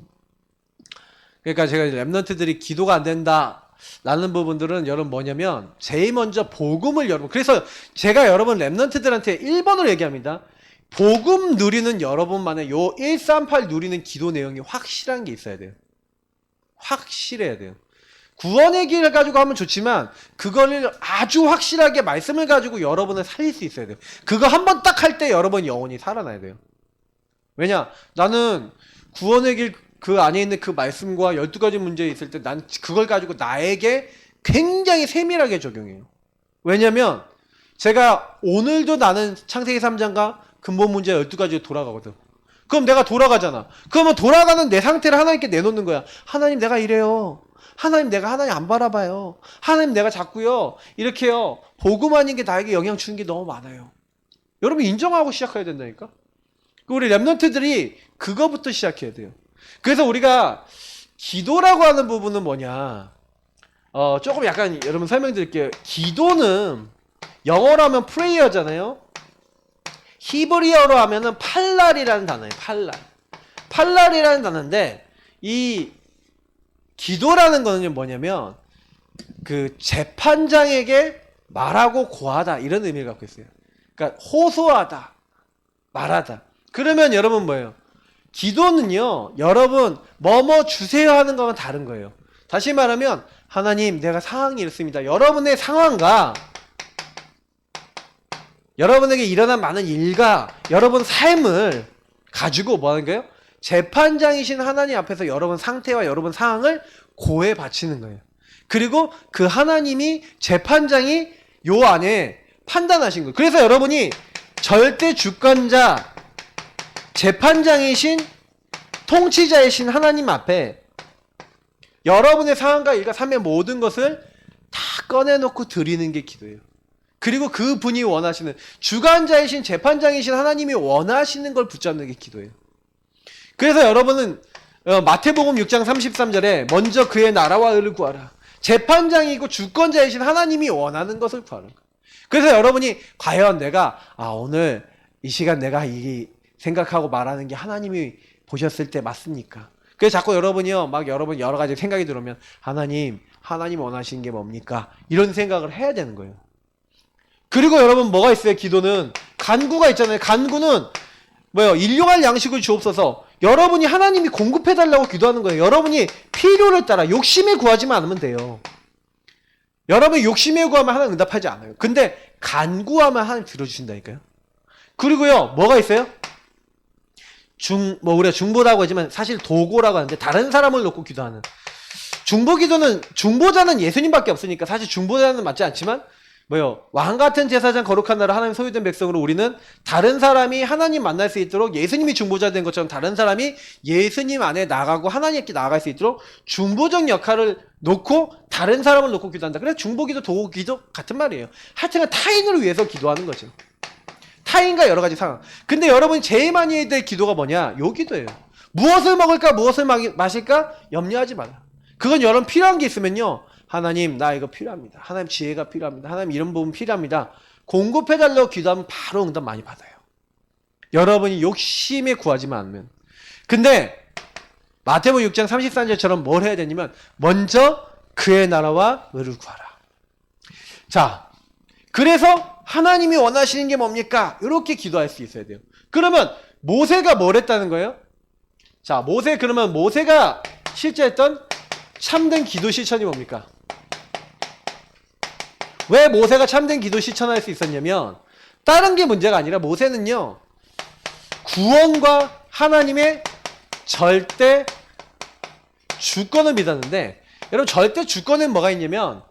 그러니까 제가 랩런트들이 기도가 안 된다 라는 부분들은 여러분 뭐냐면 제일 먼저 복음을 여러분, 그래서 제가 여러분 랩런트들한테 1번으로 얘기합니다. 복음 누리는 여러분만의 요 138 누리는 기도 내용이 확실한 게 있어야 돼요. 확실해야 돼요. 구원의 길을 가지고 하면 좋지만 그거를 아주 확실하게 말씀을 가지고 여러분을 살릴 수 있어야 돼요. 그거 한 번 딱 할 때 여러분 영혼이 살아나야 돼요. 왜냐? 나는 구원의 길 그 안에 있는 그 말씀과 12가지 문제에 있을 때 난 그걸 가지고 나에게 굉장히 세밀하게 적용해요. 왜냐면 제가 오늘도 나는 창세기 3장과 근본 문제 12가지로 돌아가거든. 그럼 내가 돌아가잖아. 그러면 돌아가는 내 상태를 하나님께 내놓는 거야. 하나님 내가 이래요. 하나님 내가 하나님 안 바라봐요. 하나님 내가 자꾸요 이렇게요 복음 아닌 게 나에게 영향 주는 게 너무 많아요. 여러분 인정하고 시작해야 된다니까. 우리 랩런트들이 그거부터 시작해야 돼요. 그래서 우리가 기도라고 하는 부분은 뭐냐, 조금 약간 여러분 설명드릴게요. 기도는 영어로 하면 프레이어잖아요. 히브리어로 하면은 팔랄이라는 단어예요. 팔랄이라는 단어인데 이 기도라는 거는 뭐냐면 그 재판장에게 말하고 고하다 이런 의미를 갖고 있어요. 그러니까 호소하다, 말하다. 그러면 여러분 뭐예요? 기도는요, 여러분 뭐뭐 주세요 하는 거랑 다른 거예요. 다시 말하면 하나님 내가 상황이 이렇습니다. 여러분의 상황과 여러분에게 일어난 많은 일과 여러분 삶을 가지고 뭐 하는 거예요? 재판장이신 하나님 앞에서 여러분 상태와 여러분 상황을 고해 바치는 거예요. 그리고 그 하나님이 재판장이 요 안에 판단하신 거예요. 그래서 여러분이 절대 주권자 재판장이신 통치자이신 하나님 앞에 여러분의 상황과 일과 삶의 모든 것을 다 꺼내놓고 드리는 게 기도예요. 그리고 그 분이 원하시는 주관자이신 재판장이신 하나님이 원하시는 걸 붙잡는 게 기도예요. 그래서 여러분은 마태복음 6장 33절에 먼저 그의 나라와 의를 구하라. 재판장이고 주권자이신 하나님이 원하는 것을 구하는 거예요. 그래서 여러분이 과연 내가 오늘 이 시간 내가 이 생각하고 말하는 게 하나님이 보셨을 때 맞습니까? 그래서 자꾸 여러분이요 막 여러분 여러 가지 생각이 들어오면 하나님 원하시는 게 뭡니까? 이런 생각을 해야 되는 거예요. 그리고 여러분 뭐가 있어요? 기도는 간구가 있잖아요. 간구는 뭐예요? 일용할 양식을 주옵소서. 여러분이 하나님이 공급해달라고 기도하는 거예요. 여러분이 필요를 따라 욕심에 구하지만 않으면 돼요. 여러분이 욕심에 구하면 하나님 응답하지 않아요. 근데 간구하면 하나님 들어주신다니까요. 그리고요 뭐가 있어요? 우리가 중보라고 하지만 사실 도고라고 하는데 다른 사람을 놓고 기도하는 중보기도는 중보자는 예수님밖에 없으니까 사실 중보자는 맞지 않지만 왕 같은 제사장 거룩한 나라 하나님 소유된 백성으로 우리는 다른 사람이 하나님 만날 수 있도록 예수님이 중보자 된 것처럼 다른 사람이 예수님 안에 나가고 하나님께 나아갈 수 있도록 중보적 역할을 놓고 다른 사람을 놓고 기도한다. 그래서 중보기도 도고기도 같은 말이에요. 하여튼 타인을 위해서 기도하는 거죠. 타인과 여러 가지 상황. 근데 여러분이 제일 많이 해야 될 기도가 뭐냐? 요 기도예요. 무엇을 먹을까 무엇을 마실까 염려하지 말라. 그건 여러분 필요한 게 있으면요. 하나님 나 이거 필요합니다. 하나님 지혜가 필요합니다. 하나님 이런 부분 필요합니다. 공급해달라고 기도하면 바로 응답 많이 받아요. 여러분이 욕심에 구하지만 않으면. 근데 마태복음 6장 33절처럼 뭘 해야 되냐면 먼저 그의 나라와 의를 구하라. 자, 그래서 하나님이 원하시는 게 뭡니까? 이렇게 기도할 수 있어야 돼요. 그러면 모세가 뭘 했다는 거예요? 자, 그러면 모세가 실제 했던 참된 기도 실천이 뭡니까? 왜 모세가 참된 기도 실천할 수 있었냐면 다른 게 문제가 아니라 모세는요 구원과 하나님의 절대 주권을 믿었는데, 여러분 절대 주권은 뭐가 있냐면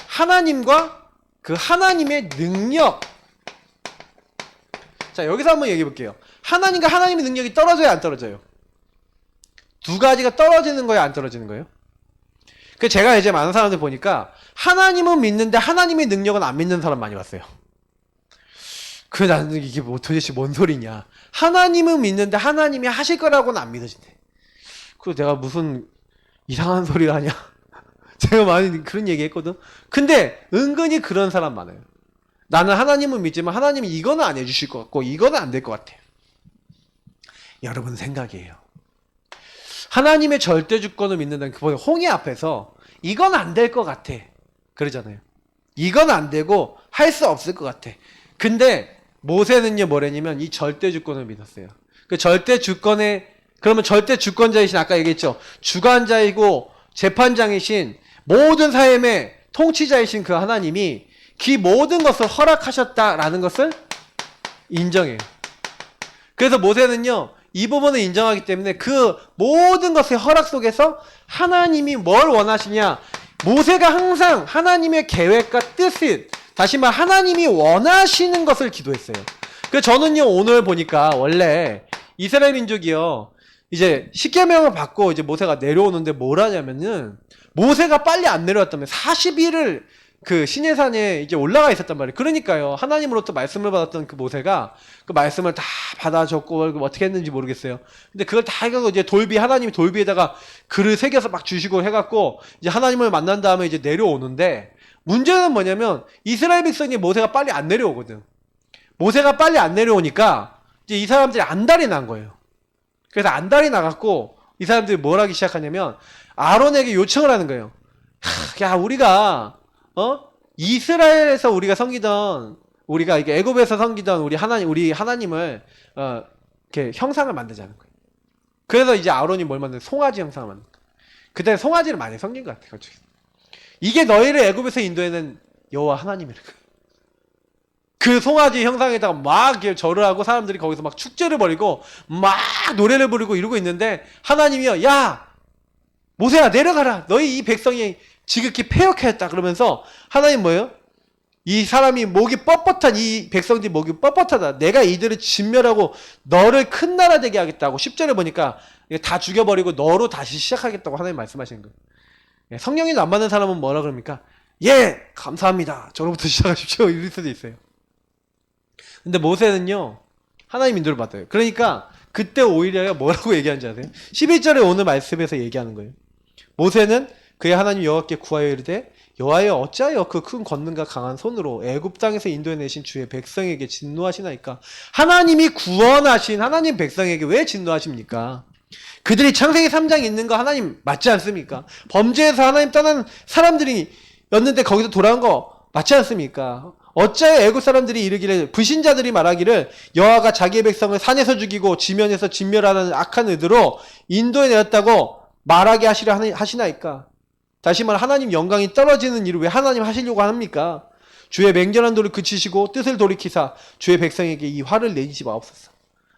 하나님과 그 하나님의 능력. 자, 여기서 한번 얘기해 볼게요. 하나님과 하나님의 능력이 떨어져요, 안 떨어져요? 두 가지가 떨어지는 거예요, 안 떨어지는 거예요? 그 제가 이제 많은 사람들 보니까 하나님은 믿는데 하나님의 능력은 안 믿는 사람 많이 봤어요. 그 나는 이게 뭐 도대체 뭔 소리냐? 하나님은 믿는데 하나님이 하실 거라고는 안 믿어진대. 그래서 내가 무슨 이상한 소리를 하냐? 제가 많이 그런 얘기 했거든. 근데 은근히 그런 사람 많아요. 나는 하나님은 믿지만 하나님이 이거는 안 해주실 것 같고 이거는 안 될 것 같아. 여러분 생각이에요. 하나님의 절대 주권을 믿는다는 그 홍해 앞에서 이건 안 될 것 같아 그러잖아요. 이건 안 되고 할 수 없을 것 같아. 근데 모세는요 뭐랬냐면 이 절대 주권을 믿었어요. 그 절대 주권에, 그러면 절대 주권자이신, 아까 얘기했죠, 주관자이고 재판장이신 모든 삶의 통치자이신 그 하나님이 그 모든 것을 허락하셨다라는 것을 인정해요. 그래서 모세는요 이 부분을 인정하기 때문에 그 모든 것의 허락 속에서 하나님이 뭘 원하시냐, 모세가 항상 하나님의 계획과 뜻을, 다시 말 하나님이 원하시는 것을 기도했어요. 그래서 저는요 오늘 보니까 원래 이스라엘 민족이요 이제 십계명을 받고 이제 모세가 내려오는데 뭘 하냐면은, 모세가 빨리 안 내려왔다면 40일을 그 시내산에 이제 올라가 있었단 말이에요. 그러니까요 하나님으로부터 말씀을 받았던 그 모세가 그 말씀을 다 받아 적고 어떻게 했는지 모르겠어요. 근데 그걸 다 해가지고 이제 하나님이 돌비에다가 글을 새겨서 막 주시고 해갖고 이제 하나님을 만난 다음에 이제 내려오는데, 문제는 뭐냐면 이스라엘 백성이 모세가 빨리 안 내려오거든. 모세가 빨리 안 내려오니까 이제 이 사람들이 안달이 난 거예요. 그래서 안달이 나갖고 이 사람들이 뭘 하기 시작하냐면 아론에게 요청을 하는 거예요. 야, 우리가 이스라엘에서 우리가 섬기던, 우리가 이게 애굽에서 섬기던 우리 하나님을 이렇게 형상을 만들자는 거예요. 그래서 이제 아론이 뭘 만든, 송아지 형상을 만든 거예요. 그때 송아지를 많이 섬긴 것 같아요. 이게 너희를 애굽에서 인도해낸 여호와 하나님이라는 거예요. 그 송아지 형상에다가 막 절을 하고 사람들이 거기서 막 축제를 벌이고 막 노래를 부르고 이러고 있는데, 하나님이요, 야 모세야 내려가라, 너희 이 백성이 지극히 패역했다 그러면서 하나님 뭐예요? 이 사람이 목이 뻣뻣한, 이 백성들이 목이 뻣뻣하다, 내가 이들을 진멸하고 너를 큰 나라 되게 하겠다고 10절에 보니까 다 죽여버리고 너로 다시 시작하겠다고 하나님 말씀하시는 거예요. 성령이 안 받는 사람은 뭐라 그럽니까? 예 감사합니다 저로부터 시작하십시오 이럴 수도 있어요. 근데 모세는요 하나님 인도를 받아요. 그러니까 그때 오히려 뭐라고 얘기하는지 아세요? 11절에 오늘 말씀에서 얘기하는 거예요. 모세는 그의 하나님 여호와께 구하여 이르되, 여호와여 어찌하여 그 큰 권능과 강한 손으로 애굽 땅에서 인도해내신 주의 백성에게 진노하시나이까. 하나님이 구원하신 하나님 백성에게 왜 진노하십니까? 그들이 창세기 3장에 있는 거 하나님 맞지 않습니까? 범죄해서 하나님 떠난 사람들이 였는데 거기서 돌아온 거 맞지 않습니까? 어찌하여 애굽 사람들이 이르기를, 불신자들이 말하기를 여호와가 자기의 백성을 산에서 죽이고 지면에서 진멸하는 악한 의도로 인도해 내었다고 말하게 하시나이까. 다시 말해 하나님 영광이 떨어지는 일을 왜 하나님 하시려고 합니까? 주의 맹렬한 도를 그치시고 뜻을 돌이키사 주의 백성에게 이 화를 내리지 마옵소서.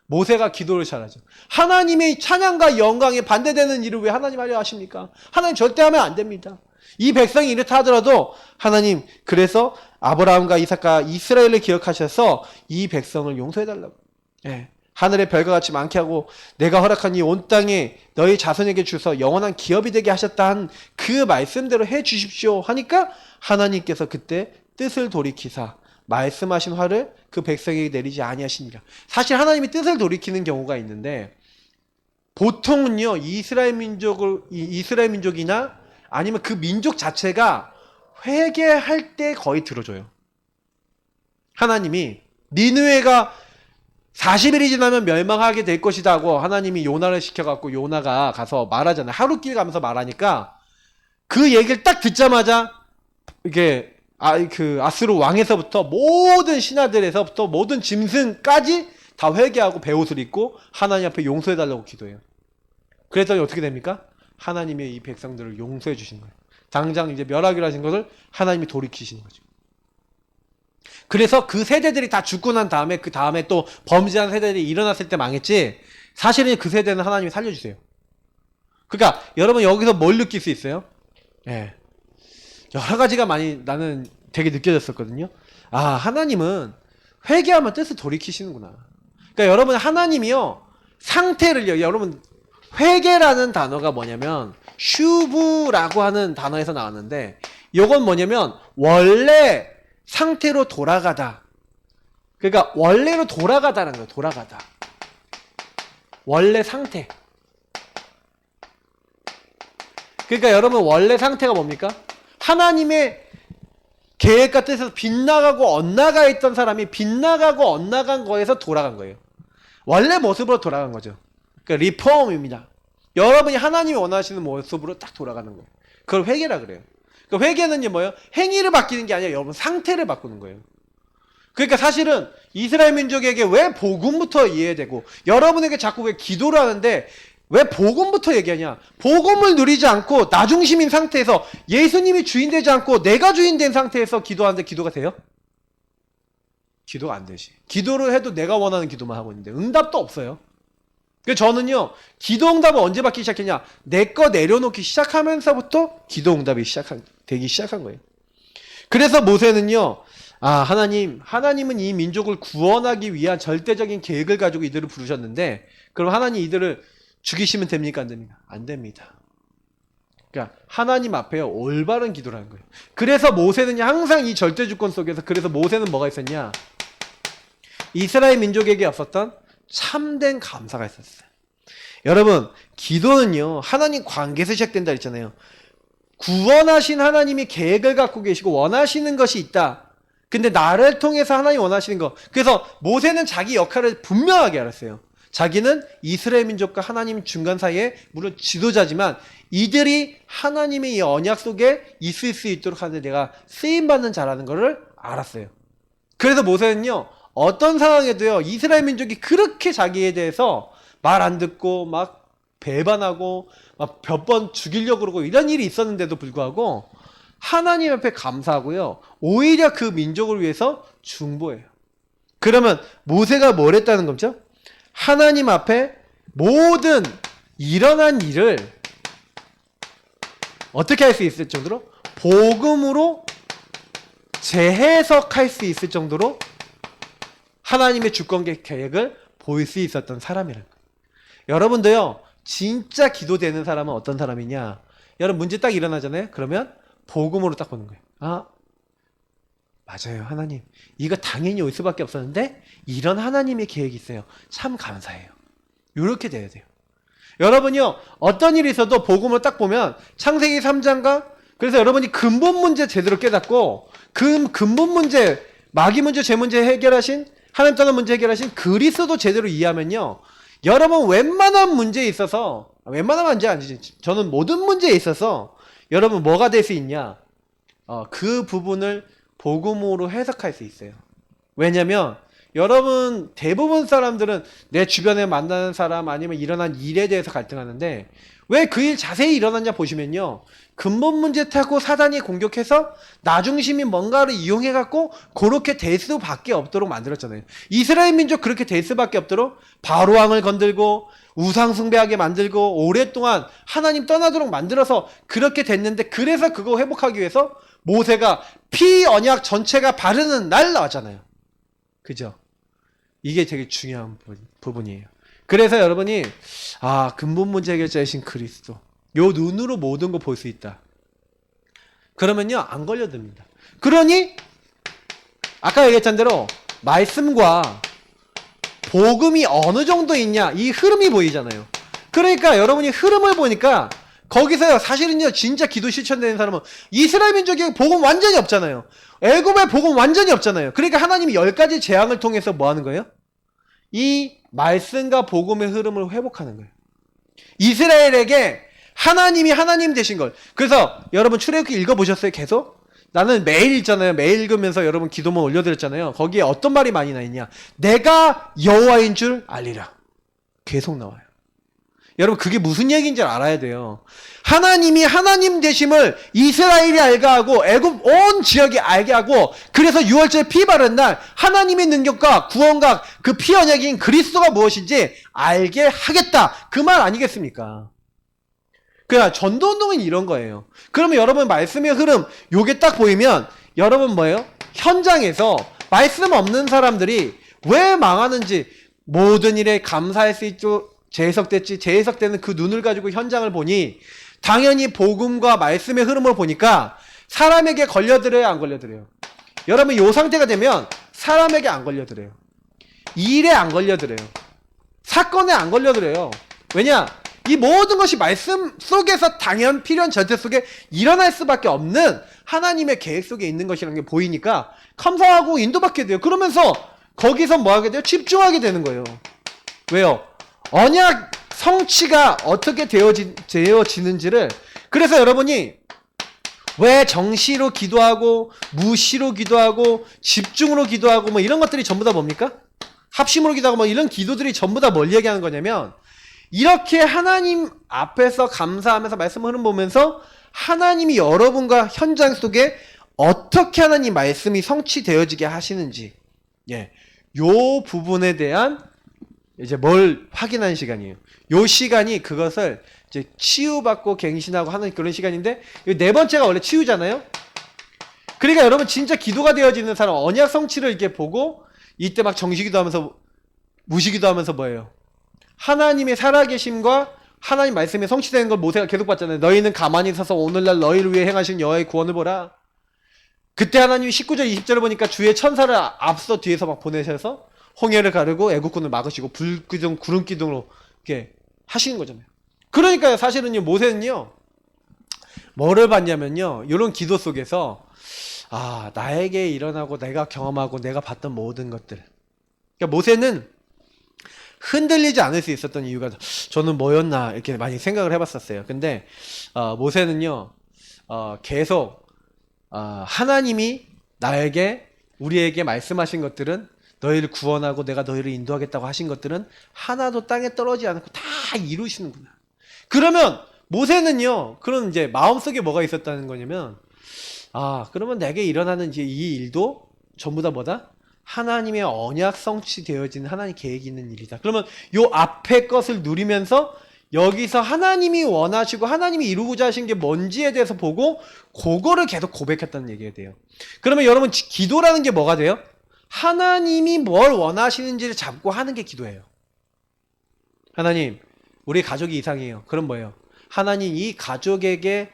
모세가 기도를 잘하죠. 하나님의 찬양과 영광에 반대되는 일을 왜 하나님 하려 하십니까? 하나님 절대 하면 안 됩니다. 이 백성이 이렇다 하더라도 하나님 그래서 아브라함과 이삭과 이스라엘을 기억하셔서 이 백성을 용서해달라고. 예. 하늘의 별과 같이 많게 하고 내가 허락한 이 온 땅에 너희 자손에게 주서 영원한 기업이 되게 하셨다 한 그 말씀대로 해 주십시오 하니까 하나님께서 그때 뜻을 돌이키사 말씀하신 화를 그 백성에게 내리지 아니하시니라. 사실 하나님이 뜻을 돌이키는 경우가 있는데 보통은요, 이스라엘 민족이나 아니면 그 민족 자체가 회개할 때 거의 들어줘요. 하나님이 니느웨가 40일이 지나면 멸망하게 될 것이다 하고 하나님이 요나를 시켜갖고 요나가 가서 말하잖아요. 하루길 가면서 말하니까 그 얘기를 딱 듣자마자 이게 아스루 왕에서부터 모든 신하들에서부터 모든 짐승까지 다 회개하고 베옷을 입고 하나님 앞에 용서해달라고 기도해요. 그랬더니 어떻게 됩니까? 하나님이 이 백성들을 용서해 주시는 거예요. 당장 이제 멸하기로 하신 것을 하나님이 돌이키시는 거죠. 그래서 그 세대들이 다 죽고 난 다음에 그 다음에 또 범죄한 세대들이 일어났을 때 망했지, 사실은 그 세대는 하나님이 살려주세요. 그러니까 여러분 여기서 뭘 느낄 수 있어요? 예. 여러 가지가 많이 나는 되게 느껴졌었거든요. 아, 하나님은 회개하면 뜻을 돌이키시는구나. 그러니까 여러분 하나님이요, 상태를요, 여러분 회개라는 단어가 뭐냐면 슈브라고 하는 단어에서 나왔는데, 이건 뭐냐면 원래 상태로 돌아가다. 그러니까 원래로 돌아가다라는 거예요. 돌아가다. 원래 상태. 그러니까 여러분 원래 상태가 뭡니까? 하나님의 계획과 뜻에서 빗나가고 엇나가 있던 사람이 빗나가고 엇나간 거에서 돌아간 거예요. 원래 모습으로 돌아간 거죠. 그러니까 리폼입니다. 여러분이 하나님이 원하시는 모습으로 딱 돌아가는 거예요. 그걸 회개라 그래요. 그러니까 회개는 뭐예요? 행위를 바뀌는 게 아니라 여러분 상태를 바꾸는 거예요. 그러니까 사실은 이스라엘 민족에게 왜 복음부터 이해되고 여러분에게 자꾸 왜 기도를 하는데 왜 복음부터 얘기하냐? 복음을 누리지 않고 나 중심인 상태에서 예수님이 주인 되지 않고 내가 주인 된 상태에서 기도하는데 기도가 돼요? 기도가 안 되지. 기도를 해도 내가 원하는 기도만 하고 있는데 응답도 없어요. 그래서 저는요, 기도 응답을 언제 받기 시작했냐? 내 거 내려놓기 시작하면서부터 기도 응답이 되기 시작한 거예요. 그래서 모세는요, 하나님은 이 민족을 구원하기 위한 절대적인 계획을 가지고 이들을 부르셨는데, 그럼 하나님 이들을 죽이시면 됩니까? 안 됩니까? 안 됩니다. 그러니까 하나님 앞에 올바른 기도를 하는 거예요. 그래서 모세는 항상 이 절대 주권 속에서, 그래서 모세는 뭐가 있었냐? 이스라엘 민족에게 없었던 참된 감사가 있었어요. 여러분, 기도는요, 하나님 관계에서 시작된다 했잖아요. 구원하신 하나님이 계획을 갖고 계시고 원하시는 것이 있다. 근데 나를 통해서 하나님 원하시는 거. 그래서 모세는 자기 역할을 분명하게 알았어요. 자기는 이스라엘 민족과 하나님 중간 사이에 물론 지도자지만 이들이 하나님의 이 언약 속에 있을 수 있도록 하는데 내가 쓰임받는 자라는 것을 알았어요. 그래서 모세는요, 어떤 상황에도요, 이스라엘 민족이 그렇게 자기에 대해서 말 안 듣고 막 배반하고 막 몇 번 죽이려고 그러고 이런 일이 있었는데도 불구하고 하나님 앞에 감사하고요, 오히려 그 민족을 위해서 중보해요. 그러면 모세가 뭘 했다는 거죠? 하나님 앞에 모든 일어난 일을 어떻게 할 수 있을 정도로 복음으로 재해석할 수 있을 정도로 하나님의 주권 계획을 보일 수 있었던 사람이라는 거예요. 여러분도요, 진짜 기도되는 사람은 어떤 사람이냐? 여러분 문제 딱 일어나잖아요? 그러면 복음으로 딱 보는 거예요. 맞아요, 하나님. 이거 당연히 올 수밖에 없었는데 이런 하나님의 계획이 있어요. 참 감사해요. 이렇게 돼야 돼요. 여러분요, 어떤 일이 있어도 복음을 딱 보면 창세기 3장과 그래서 여러분이 근본 문제 제대로 깨닫고 그 근본 문제, 마귀 문제, 죄 문제 해결하신 하나님 떠난 문제 해결하신 그리스도 제대로 이해하면요, 여러분 웬만한 문제에 있어서, 웬만한 문제 아니지, 저는 모든 문제에 있어서 여러분 뭐가 될 수 있냐? 그 부분을 복음으로 해석할 수 있어요. 왜냐면 여러분 대부분 사람들은 내 주변에 만나는 사람 아니면 일어난 일에 대해서 갈등하는데 왜 그 일 자세히 일어났냐 보시면요, 근본 문제 타고 사단이 공격해서 나 중심인 뭔가를 이용해갖고 그렇게 될 수밖에 없도록 만들었잖아요. 이스라엘 민족 그렇게 될 수밖에 없도록 바로왕을 건들고 우상 숭배하게 만들고 오랫동안 하나님 떠나도록 만들어서 그렇게 됐는데, 그래서 그거 회복하기 위해서 모세가 피 언약 전체가 바르는 날 나왔잖아요. 그죠? 이게 되게 중요한 부분이에요. 그래서 여러분이 근본 문제 해결자이신 그리스도, 요 눈으로 모든 거 볼 수 있다. 그러면요, 안 걸려듭니다. 그러니 아까 얘기했던 대로 말씀과 복음이 어느 정도 있냐, 이 흐름이 보이잖아요. 그러니까 여러분이 흐름을 보니까 거기서요, 사실은요, 진짜 기도 실천되는 사람은 이스라엘 민족이 복음 완전히 없잖아요. 애굽의 복음 완전히 없잖아요. 그러니까 하나님이 10가지 재앙을 통해서 뭐 하는 거예요? 이 말씀과 복음의 흐름을 회복하는 거예요. 이스라엘에게 하나님이 하나님 되신 걸. 그래서 여러분 출애굽기 읽어보셨어요? 계속? 나는 매일 읽잖아요. 매일 읽으면서 여러분 기도문 올려드렸잖아요. 거기에 어떤 말이 많이 나 있냐? 내가 여호와인 줄 알리라. 계속 나와요. 여러분 그게 무슨 얘기인지 알아야 돼요. 하나님이 하나님 되심을 이스라엘이 알게 하고 애굽 온 지역이 알게 하고, 그래서 6월절 피 바른 날 하나님의 능력과 구원과 그 피 언약인 그리스도가 무엇인지 알게 하겠다. 그 말 아니겠습니까? 그러니까 전도운동은 이런 거예요. 그러면 여러분 말씀의 흐름 요게 딱 보이면 여러분 뭐예요? 현장에서 말씀 없는 사람들이 왜 망하는지, 모든 일에 감사할 수 있죠. 재해석되는 그 눈을 가지고 현장을 보니 당연히 복음과 말씀의 흐름을 보니까 사람에게 걸려들어요, 안 걸려들어요? 여러분 요 상태가 되면 사람에게 안 걸려들어요. 일에 안 걸려들어요. 사건에 안 걸려들어요. 왜냐? 이 모든 것이 말씀 속에서 당연 필요한 전체 속에 일어날 수밖에 없는 하나님의 계획 속에 있는 것이라는 게 보이니까 감사하고 인도받게 돼요. 그러면서 거기서 뭐 하게 돼요? 집중하게 되는 거예요. 왜요? 언약 성취가 어떻게 되어지는지를. 그래서 여러분이 왜 정시로 기도하고 무시로 기도하고 집중으로 기도하고 뭐 이런 것들이 전부 다 뭡니까? 합심으로 기도하고 뭐 이런 기도들이 전부 다 뭘 얘기하는 거냐면, 이렇게 하나님 앞에서 감사하면서 말씀 흐름 보면서 하나님이 여러분과 현장 속에 어떻게 하나님 말씀이 성취되어지게 하시는지, 예, 요 부분에 대한 이제 뭘 확인하는 시간이에요. 요 시간이 그것을 이제 치유받고 갱신하고 하는 그런 시간인데, 네 번째가 원래 치유잖아요. 그러니까 여러분 진짜 기도가 되어지는 사람, 언약 성취를 이렇게 보고 이때 막 정시기도 하면서 무시기도 하면서 뭐예요? 하나님의 살아계심과 하나님 말씀이 성취되는 걸 모세가 계속 봤잖아요. 너희는 가만히 서서 오늘날 너희를 위해 행하신 여호와의 구원을 보라. 그때 하나님이 19절 20절을 보니까 주의 천사를 앞서 뒤에서 막 보내셔서 홍해를 가르고 애국군을 막으시고 불기둥 구름기둥으로 이렇게 하시는 거잖아요. 그러니까요, 사실은요, 모세는요 뭐를 봤냐면요, 이런 기도 속에서 나에게 일어나고 내가 경험하고 내가 봤던 모든 것들, 그러니까 모세는 흔들리지 않을 수 있었던 이유가, 저는 뭐였나 이렇게 많이 생각을 해봤었어요. 근데 모세는요 계속 하나님이 나에게, 우리에게 말씀하신 것들은, 너희를 구원하고 내가 너희를 인도하겠다고 하신 것들은 하나도 땅에 떨어지지 않고 다 이루시는구나. 그러면 모세는요, 그런 이제 마음속에 뭐가 있었다는 거냐면, 그러면 내게 일어나는 이제 이 일도 전부 다 뭐다? 하나님의 언약 성취되어진 하나님 계획이 있는 일이다. 그러면 요 앞에 것을 누리면서 여기서 하나님이 원하시고 하나님이 이루고자 하신 게 뭔지에 대해서 보고 그거를 계속 고백했다는 얘기가 돼요. 그러면 여러분 기도라는 게 뭐가 돼요? 하나님이 뭘 원하시는지를 잡고 하는 게 기도예요. 하나님, 우리 가족이 이상해요. 그럼 뭐예요? 하나님, 이 가족에게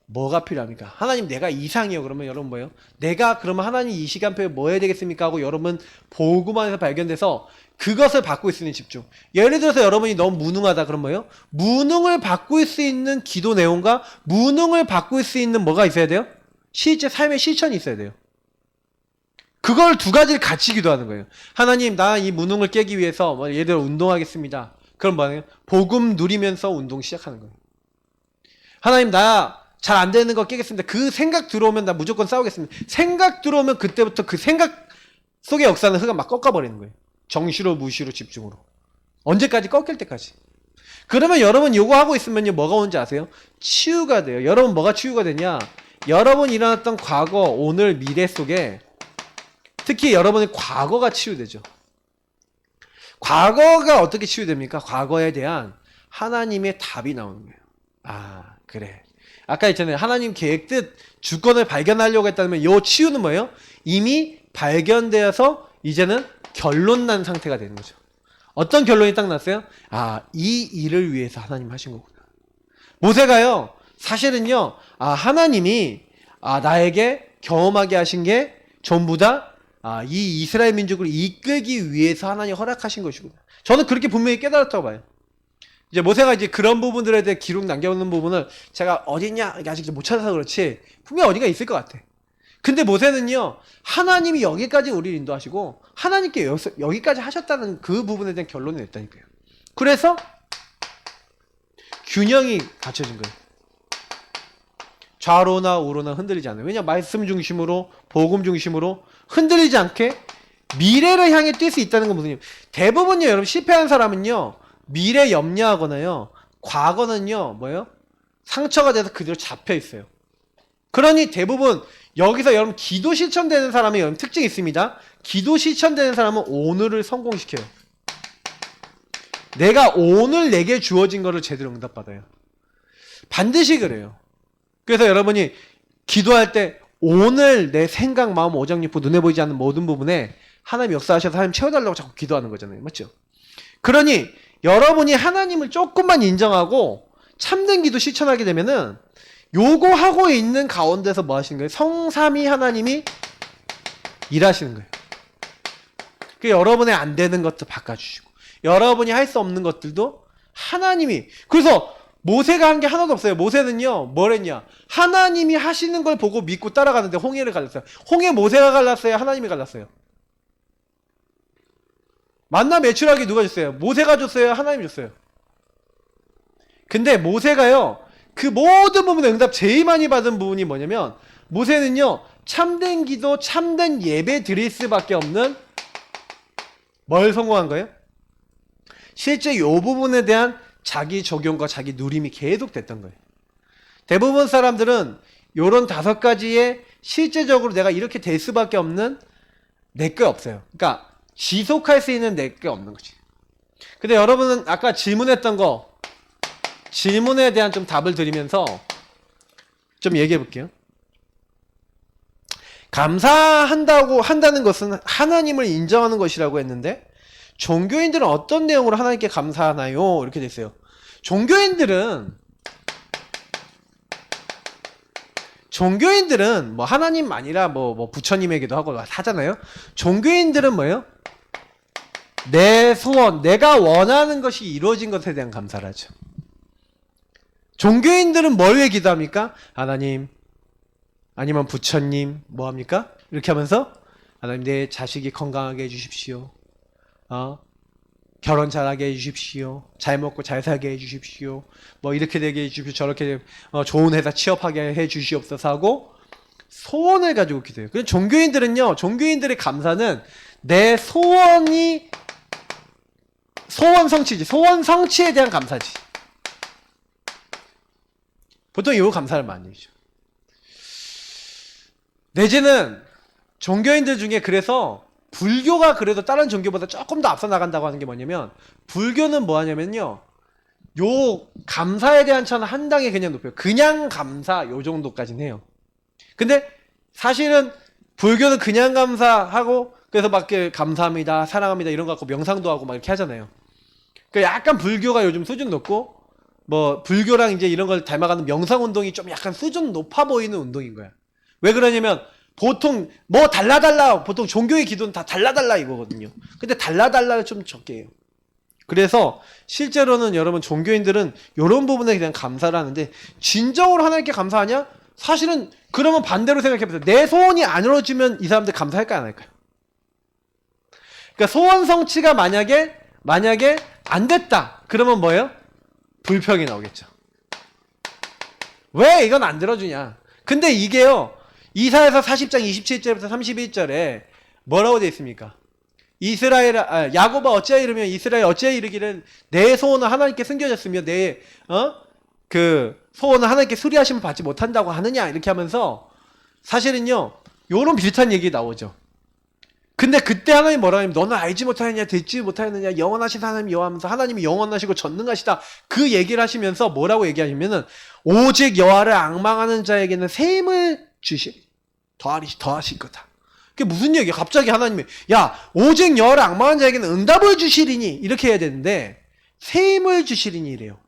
뭐가 필요합니까? 하나님, 내가 이상해요. 그러면 여러분 뭐예요? 내가 그러면 하나님 이 시간표에 뭐 해야 되겠습니까? 하고 여러분 보고만 해서 발견돼서 그것을 받고 있으니 집중. 예를 들어서 여러분이 너무 무능하다. 그럼 뭐예요? 무능을 바꿀 수 있는 기도 내용과 무능을 바꿀 수 있는 뭐가 있어야 돼요? 실제 삶의 실천이 있어야 돼요. 그걸 두 가지를 같이 기도하는 거예요. 하나님, 나 이 무능을 깨기 위해서 뭐 예를 들어 운동하겠습니다. 그럼 뭐예요? 복음 누리면서 운동 시작하는 거예요. 하나님, 나 잘 안 되는 거 깨겠습니다. 그 생각 들어오면 나 무조건 싸우겠습니다. 생각 들어오면 그때부터 그 생각 속의 역사는 흑암 막 꺾어버리는 거예요. 정시로 무시로 집중으로. 언제까지? 꺾일 때까지. 그러면 여러분 요거 하고 있으면요, 뭐가 오는지 아세요? 치유가 돼요. 여러분 뭐가 치유가 되냐? 여러분 일어났던 과거, 오늘, 미래 속에 특히 여러분의 과거가 치유되죠. 과거가 어떻게 치유됩니까? 과거에 대한 하나님의 답이 나오는 거예요. 그래. 아까 했잖아요. 하나님 계획 뜻 주권을 발견하려고 했다면 요 치유는 뭐예요? 이미 발견되어서 이제는 결론 난 상태가 되는 거죠. 어떤 결론이 딱 났어요? 이 일을 위해서 하나님 하신 거구나. 모세가요, 사실은요, 하나님이 나에게 경험하게 하신 게 전부 다 이 이스라엘 민족을 이끌기 위해서 하나님 허락하신 것이구나. 저는 그렇게 분명히 깨달았다고 봐요. 이제 모세가 이제 그런 부분들에 대해 기록 남겨놓는 부분을 제가 어딨냐 아직 못 찾아서 그렇지 분명 어디가 있을 것 같아. 근데 모세는요 하나님이 여기까지 우리를 인도하시고 하나님께 여기까지 하셨다는 그 부분에 대한 결론을 냈다니까요. 그래서 균형이 갖춰진 거예요. 좌로나 우로나 흔들리지 않아요. 왜냐 말씀 중심으로 복음 중심으로 흔들리지 않게 미래를 향해 뛸 수 있다는 건 무슨 얘기예요? 대부분요 여러분 실패한 사람은요 미래 염려하거나요 과거는요 뭐예요? 상처가 돼서 그대로 잡혀 있어요. 그러니 대부분 여기서 여러분 기도 실천되는 사람이 여러분 특징이 있습니다. 기도 실천되는 사람은 오늘을 성공시켜요. 내가 오늘 내게 주어진 거를 제대로 응답받아요. 반드시 그래요. 그래서 여러분이 기도할 때 오늘 내 생각, 마음, 오장, 육부, 눈에 보이지 않는 모든 부분에 하나님 역사하셔서 하나님 채워달라고 자꾸 기도하는 거잖아요. 맞죠? 그러니 여러분이 하나님을 조금만 인정하고 참된 기도 실천하게 되면은 요거 하고 있는 가운데서 뭐 하시는 거예요? 성삼위 하나님이 일하시는 거예요. 그 여러분의 안 되는 것도 바꿔주시고 여러분이 할 수 없는 것들도 하나님이 그래서 모세가 한 게 하나도 없어요. 모세는요 뭘 했냐 하나님이 하시는 걸 보고 믿고 따라가는데 홍해를 갈랐어요. 홍해 모세가 갈랐어요? 하나님이 갈랐어요? 만나 매출하기 누가 줬어요? 모세가 줬어요? 하나님이 줬어요? 근데 모세가요 그 모든 부분에 응답 제일 많이 받은 부분이 뭐냐면 모세는요 참된 기도 참된 예배 드릴 수밖에 없는 뭘 성공한 거예요? 실제 이 부분에 대한 자기 적용과 자기 누림이 계속 됐던 거예요. 대부분 사람들은 요런 5가지에 실제적으로 내가 이렇게 될 수밖에 없는 내 게 없어요. 그러니까 지속할 수 있는 내 게 없는 거지. 근데 여러분은 아까 질문했던 거 질문에 대한 좀 답을 드리면서 좀 얘기해 볼게요. 한다는 것은 하나님을 인정하는 것이라고 했는데 종교인들은 어떤 내용으로 하나님께 감사하나요? 이렇게 됐어요. 종교인들은 뭐 하나님 아니라 뭐 부처님에게도 하고 하잖아요. 종교인들은 뭐예요? 내 소원, 내가 원하는 것이 이루어진 것에 대한 감사를 하죠. 종교인들은 뭘 위해 기도합니까? 하나님, 아니면 부처님, 뭐 합니까? 이렇게 하면서 하나님 내 자식이 건강하게 해주십시오. 결혼 잘하게 해주십시오. 잘 먹고 잘 살게 해주십시오. 뭐 이렇게 되게 해주십시오. 저렇게 좋은 회사 취업하게 해주시옵소서 하고 소원을 가지고 기도해요. 그래서 종교인들은요. 종교인들의 감사는 내 소원이 소원 성취지. 소원 성취에 대한 감사지. 보통 이거 감사를 많이 해죠. 내지는 종교인들 중에 그래서 불교가 그래도 다른 종교보다 조금 더 앞서 나간다고 하는 게 뭐냐면 불교는 뭐 하냐면요. 요 감사에 대한 차는 한 단계 그냥 높여요. 그냥 감사 요 정도까지는 해요. 근데 사실은 불교는 그냥 감사하고 그래서 막 감사합니다, 사랑합니다 이런 거 갖고 명상도 하고 막 이렇게 하잖아요. 그러니까 약간 불교가 요즘 수준 높고 뭐 불교랑 이제 이런 걸 닮아가는 명상 운동이 좀 약간 수준 높아 보이는 운동인 거야. 왜 그러냐면 보통 뭐 달라달라 보통 종교의 기도는 다 달라달라 이거거든요. 근데 달라달라를 좀 적게 해요. 그래서 실제로는 여러분 종교인들은 이런 부분에 대한 감사를 하는데 진정으로 하나님께 감사하냐? 사실은 그러면 반대로 생각해보세요. 내 소원이 안 이루어지면 이 사람들 감사할까요 안 할까요? 그러니까 소원 성취가 만약에 안 됐다 그러면 뭐예요? 불평이 나오겠죠. 왜 이건 안 들어주냐? 근데 이게요 이사야서 40장 27절부터 31절에 뭐라고 되어 있습니까? 야곱아 어찌하여 이르며 이스라엘 어찌하여 이르기를 내 소원은 하나님께 숨겨졌으며 내 소원은 하나님께 수리하심을 받지 못한다고 하느냐 이렇게 하면서 사실은요 요런 비슷한 얘기 나오죠. 근데 그때 하나님 뭐라 하냐면 너는 알지 못하느냐 듣지 못하느냐 영원하신 하나님 여호와하면서 하나님이 영원하시고 전능하시다 그 얘기를 하시면서 뭐라고 얘기하시면은 오직 여호와를 앙망하는 자에게는 새 힘을 더하실 거다. 그게 무슨 얘기야? 갑자기 하나님이 야 오직 여호와를 앙망하는 자에게는 응답을 주시리니 이렇게 해야 되는데 새 힘을 주시리니 이래요.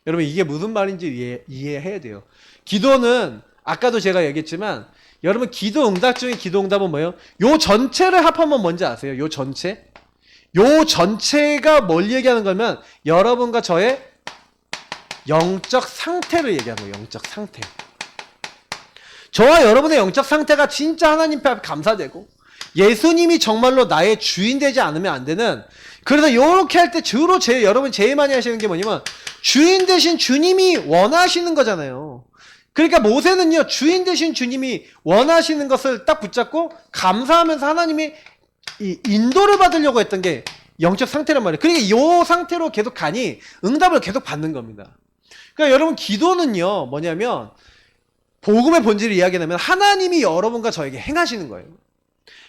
여러분 이게 무슨 말인지 이해해야 돼요. 기도는 아까도 제가 얘기했지만 여러분 기도 응답 중에 기도 응답은 뭐예요? 요 전체를 합하면 뭔지 아세요? 요 전체? 요 전체가 뭘 얘기하는 거면 여러분과 저의 영적 상태를 얘기하는 거예요. 영적 상태. 저와 여러분의 영적 상태가 진짜 하나님 앞에 감사되고 예수님이 정말로 나의 주인 되지 않으면 안 되는, 그래서 이렇게 할 때 주로 여러분 제일 많이 하시는 게 뭐냐면 주인 되신 주님이 원하시는 거잖아요. 그러니까 모세는요, 주인 되신 주님이 원하시는 것을 딱 붙잡고 감사하면서 하나님이 이 인도를 받으려고 했던 게 영적 상태란 말이에요. 그러니까 이 상태로 계속 가니 응답을 계속 받는 겁니다. 그러니까 여러분 기도는요 뭐냐면 복음의 본질을 이야기하면 하나님이 여러분과 저에게 행하시는 거예요.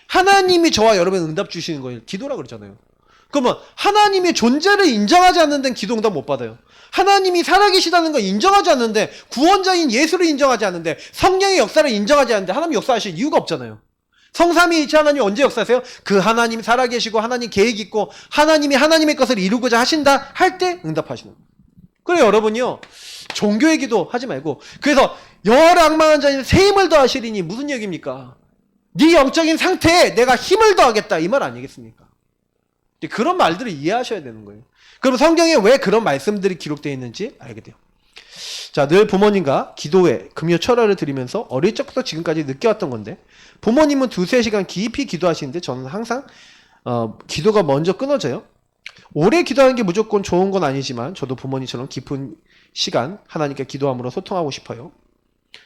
하나님이 저와 여러분에 응답 주시는 거예요. 기도라 그러잖아요. 그러면 하나님의 존재를 인정하지 않는 데는 기도 응답 못 받아요. 하나님이 살아계시다는 걸 인정하지 않는데, 구원자인 예수를 인정하지 않는데, 성령의 역사를 인정하지 않는데 하나님 역사하실 이유가 없잖아요. 성삼위일체 하나님이 언제 역사하세요? 그 하나님 살아계시고 하나님 계획 있고 하나님이 하나님의 것을 이루고자 하신다 할 때 응답하시는 거예요. 그래요 여러분이요, 종교의 기도 하지 말고, 그래서 열악망한 자에는 새 힘을 더하시리니 무슨 얘기입니까? 네 영적인 상태에 내가 힘을 더하겠다 이 말 아니겠습니까? 그런 말들을 이해하셔야 되는 거예요. 그럼 성경에 왜 그런 말씀들이 기록되어 있는지 알게 돼요. 자, 늘 부모님과 기도회, 금요 철화를 드리면서 어릴 적부터 지금까지 느껴왔던 건데, 부모님은 2-3시간 깊이 기도하시는데 저는 항상 기도가 먼저 끊어져요. 오래 기도하는 게 무조건 좋은 건 아니지만 저도 부모님처럼 깊은 시간 하나님께 기도함으로 소통하고 싶어요.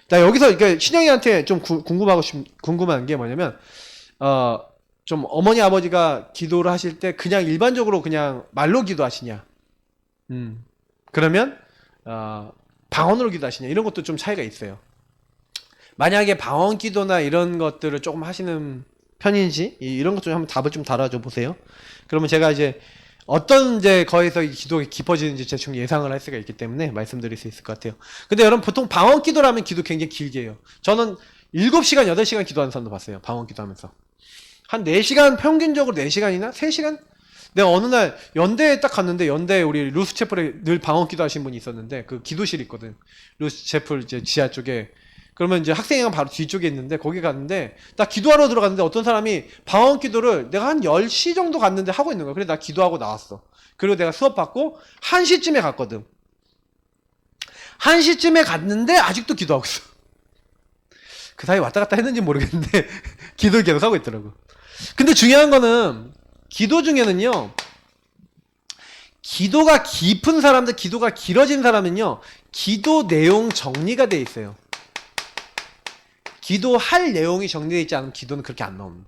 자, 여기서 그러니까 신영이한테 좀 궁금한 게 뭐냐면 좀 어머니 아버지가 기도를 하실 때 그냥 일반적으로 그냥 말로 기도하시냐, 그러면 방언으로 기도하시냐, 이런 것도 좀 차이가 있어요. 만약에 방언 기도나 이런 것들을 조금 하시는 편인지 이런 것 좀 한번 답을 좀 달아줘 보세요. 그러면 제가 이제 어떤 이제 거에서 이 기도가 깊어지는지 대충 예상을 할 수가 있기 때문에 말씀드릴 수 있을 것 같아요. 근데 여러분 보통 방언 기도라면 기도 굉장히 길게 해요. 저는 7시간, 8시간 기도하는 사람도 봤어요. 방언 기도하면서. 한 4시간, 평균적으로 4시간이나 3시간? 내가 어느 날 연대에 딱 갔는데, 연대에 우리 루스 채플에 늘 방언 기도 하신 분이 있었는데, 그 기도실이 있거든. 루스 채플 이제 지하 쪽에. 그러면 이제 학생회관 바로 뒤쪽에 있는데, 거기 갔는데, 나 기도하러 들어갔는데 어떤 사람이 방언 기도를 내가 한 10시 정도 갔는데 하고 있는 거야. 그래서 나 기도하고 나왔어. 그리고 내가 수업 받고 1시쯤에 갔거든. 1시쯤에 갔는데 아직도 기도하고 있어. 그 사이 왔다 갔다 했는지 모르겠는데 기도를 계속 하고 있더라고. 근데 중요한 거는 기도 중에는요, 기도가 깊은 사람들, 기도가 길어진 사람은요, 기도 내용 정리가 돼 있어요. 기도할 내용이 정리되어 있지 않으면 기도는 그렇게 안 나옵니다.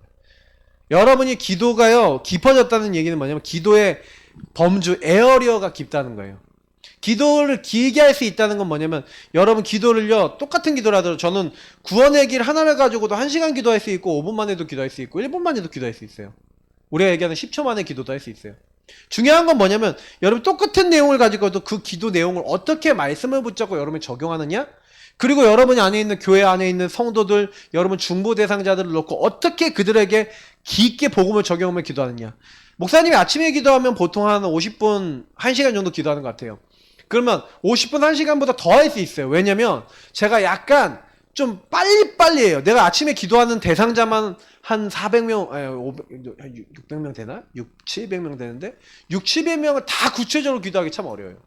여러분이 기도가요 깊어졌다는 얘기는 뭐냐면 기도의 범주, 에어리어가 깊다는 거예요. 기도를 길게 할 수 있다는 건 뭐냐면, 여러분 기도를요 똑같은 기도를 하더라도 저는 구원의 길 하나를 가지고도 1시간 기도할 수 있고 5분만 해도 기도할 수 있고 1분만 해도 기도할 수 있어요. 우리가 얘기하는 10초 만에 기도도 할 수 있어요. 중요한 건 뭐냐면, 여러분 똑같은 내용을 가지고도 그 기도 내용을 어떻게 말씀을 붙잡고 여러분이 적용하느냐, 그리고 여러분이 안에 있는 교회 안에 있는 성도들, 여러분 중보 대상자들을 놓고 어떻게 그들에게 깊게 복음을 적용하며 기도하느냐. 목사님이 아침에 기도하면 보통 한 50분, 1시간 정도 기도하는 것 같아요. 그러면 50분, 1시간보다 더 할 수 있어요. 왜냐면 제가 약간 좀 빨리빨리 해요. 내가 아침에 기도하는 대상자만 한 400명, 600명 되나? 700명 되는데 700명을 다 구체적으로 기도하기 참 어려워요.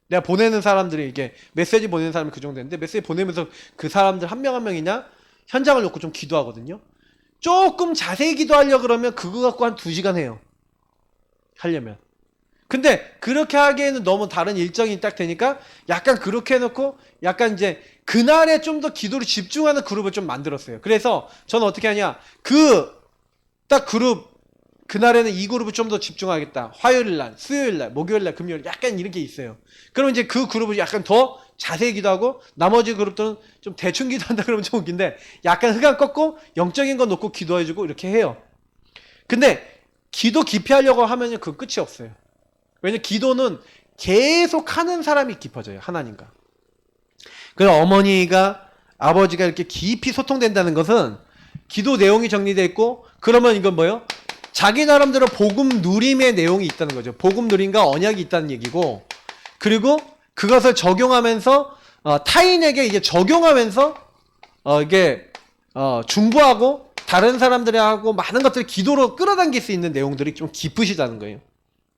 내가 보내는 사람들이, 이게 메시지 보내는 사람이 그 정도 되는데, 메시지 보내면서 그 사람들 한 명 한 명이냐 현장을 놓고 좀 기도하거든요. 조금 자세히 기도하려고 그러면 그거 갖고 한 2시간 해요. 하려면. 근데 그렇게 하기에는 너무 다른 일정이 딱 되니까 약간 그렇게 해놓고 약간 이제 그날에 좀 더 기도를 집중하는 그룹을 좀 만들었어요. 그래서 저는 어떻게 하냐, 딱 그룹, 그날에는 이 그룹을 좀 더 집중하겠다. 화요일날, 수요일날, 목요일날, 금요일 약간 이런 게 있어요. 그러면 이제 그 그룹을 약간 더 자세히 기도하고, 나머지 그룹들은 좀 대충 기도한다 그러면 좀 웃긴데 약간 흑암 꺾고 영적인 거 놓고 기도해주고 이렇게 해요. 근데 기도 깊이 하려고 하면 그 끝이 없어요. 왜냐면 기도는 계속 하는 사람이 깊어져요. 하나님과. 그래서 어머니가, 아버지가 이렇게 깊이 소통된다는 것은 기도 내용이 정리되어 있고, 그러면 이건 뭐예요? 자기 나름대로 복음 누림의 내용이 있다는 거죠. 복음 누림과 언약이 있다는 얘기고, 그리고 그것을 적용하면서 타인에게 이게 적용하면서 이게 중보하고 다른 사람들하고 많은 것들을 기도로 끌어당길 수 있는 내용들이 좀 깊으시다는 거예요.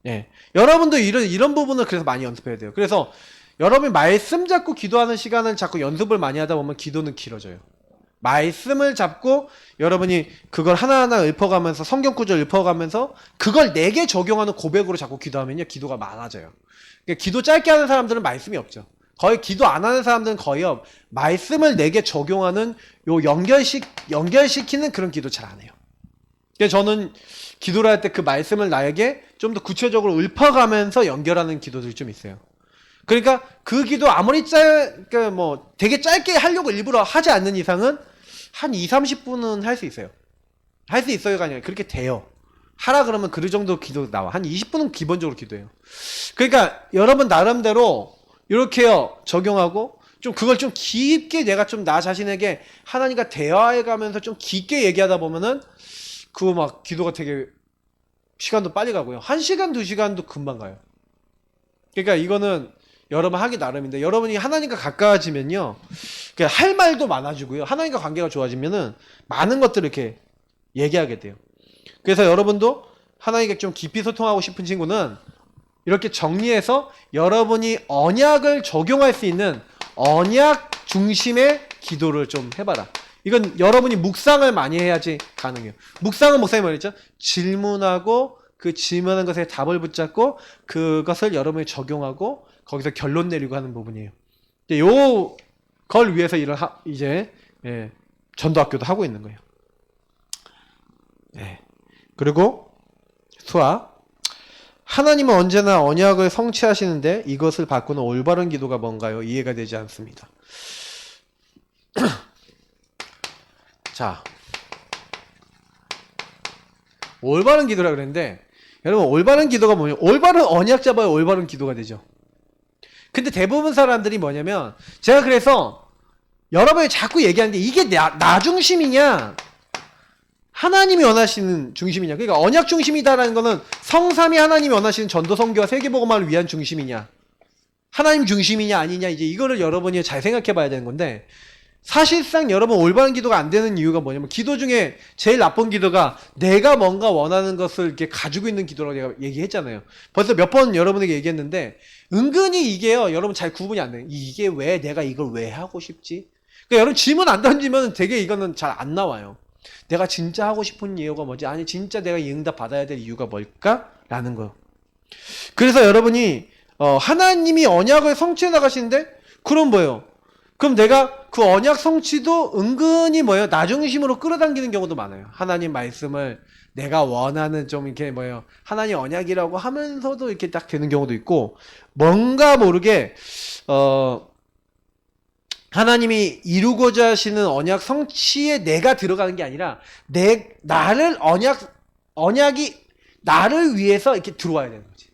예. 여러분도 이런 부분을 그래서 많이 연습해야 돼요. 그래서 여러분이 말씀 잡고 기도하는 시간을 자꾸 연습을 많이 하다 보면 기도는 길어져요. 말씀을 잡고 여러분이 그걸 하나하나 읊어가면서 성경 구절 읊어가면서 그걸 내게 적용하는 고백으로 자꾸 기도하면요 기도가 많아져요. 그러니까 기도 짧게 하는 사람들은 말씀이 없죠. 거의 기도 안 하는 사람들은 거의 말씀을 내게 적용하는 요 연결시키는 그런 기도 잘 안 해요. 그래서 저는 기도를 할 때 그 말씀을 나에게 좀 더 구체적으로 읊어가면서 연결하는 기도들이 좀 있어요. 그러니까 그 기도 아무리 그러니까 뭐 되게 짧게 하려고 일부러 하지 않는 이상은 한 2, 30분은 할 수 있어요. 할 수 있어요가 아니라 그렇게 돼요. 하라 그러면 그 정도 기도 나와. 한 20분은 기본적으로 기도해요. 그러니까 여러분 나름대로 이렇게요 적용하고 좀 그걸 좀 깊게 내가 좀 나 자신에게 하나님과 대화해 가면서 좀 깊게 얘기하다 보면은 그거 막 기도가 되게 시간도 빨리 가고요. 1시간, 2시간도 금방 가요. 그러니까 이거는 여러분 하기 나름인데 여러분이 하나님과 가까워지면요 할 말도 많아지고요. 하나님과 관계가 좋아지면은 많은 것들을 이렇게 얘기하게 돼요. 그래서 여러분도 하나님과 좀 깊이 소통하고 싶은 친구는 이렇게 정리해서 여러분이 언약을 적용할 수 있는 언약 중심의 기도를 좀 해봐라. 이건 여러분이 묵상을 많이 해야지 가능해요. 묵상은 목사님 말했죠. 질문하고 그 질문하는 것에 답을 붙잡고 그것을 여러분이 적용하고 거기서 결론 내리고 하는 부분이에요. 요 걸 위해서 이제 전도학교도 하고 있는 거예요. 그리고 수학. 하나님은 언제나 언약을 성취하시는데 이것을 바꾸는 올바른 기도가 뭔가요? 이해가 되지 않습니다. 자, 올바른 기도라 그랬는데 여러분 올바른 기도가 뭐냐? 올바른 언약 잡아야 올바른 기도가 되죠. 근데 대부분 사람들이 뭐냐면 제가 그래서 여러분이 자꾸 얘기하는데 이게 나 중심이냐 하나님이 원하시는 중심이냐. 그러니까 언약 중심이다라는 거는 성삼위 하나님이 원하시는 전도 선교와 세계복음화를 위한 중심이냐 하나님 중심이냐 아니냐 이제 이거를 여러분이 잘 생각해 봐야 되는 건데 사실상 여러분 올바른 기도가 안 되는 이유가 뭐냐면 기도 중에 제일 나쁜 기도가 내가 뭔가 원하는 것을 이렇게 가지고 있는 기도라고 내가 얘기했잖아요. 벌써 몇 번 여러분에게 얘기했는데 은근히 이게요 여러분 잘 구분이 안 돼요. 이게 왜 내가 이걸 왜 하고 싶지? 그러니까 여러분 질문 안 던지면 되게 이거는 잘 안 나와요. 내가 진짜 하고 싶은 이유가 뭐지? 아니 진짜 내가 이 응답 받아야 될 이유가 뭘까? 라는 거. 그래서 여러분이 하나님이 언약을 성취해 나가시는데 그럼 뭐예요? 그럼 내가 그 언약 성취도 은근히 뭐예요? 나 중심으로 끌어당기는 경우도 많아요. 하나님 말씀을 내가 원하는 좀 이렇게 뭐예요? 하나님 언약이라고 하면서도 이렇게 딱 되는 경우도 있고 뭔가 모르게 하나님이 이루고자 하시는 언약 성취에 내가 들어가는 게 아니라 언약이 나를 위해서 이렇게 들어와야 되는 거지.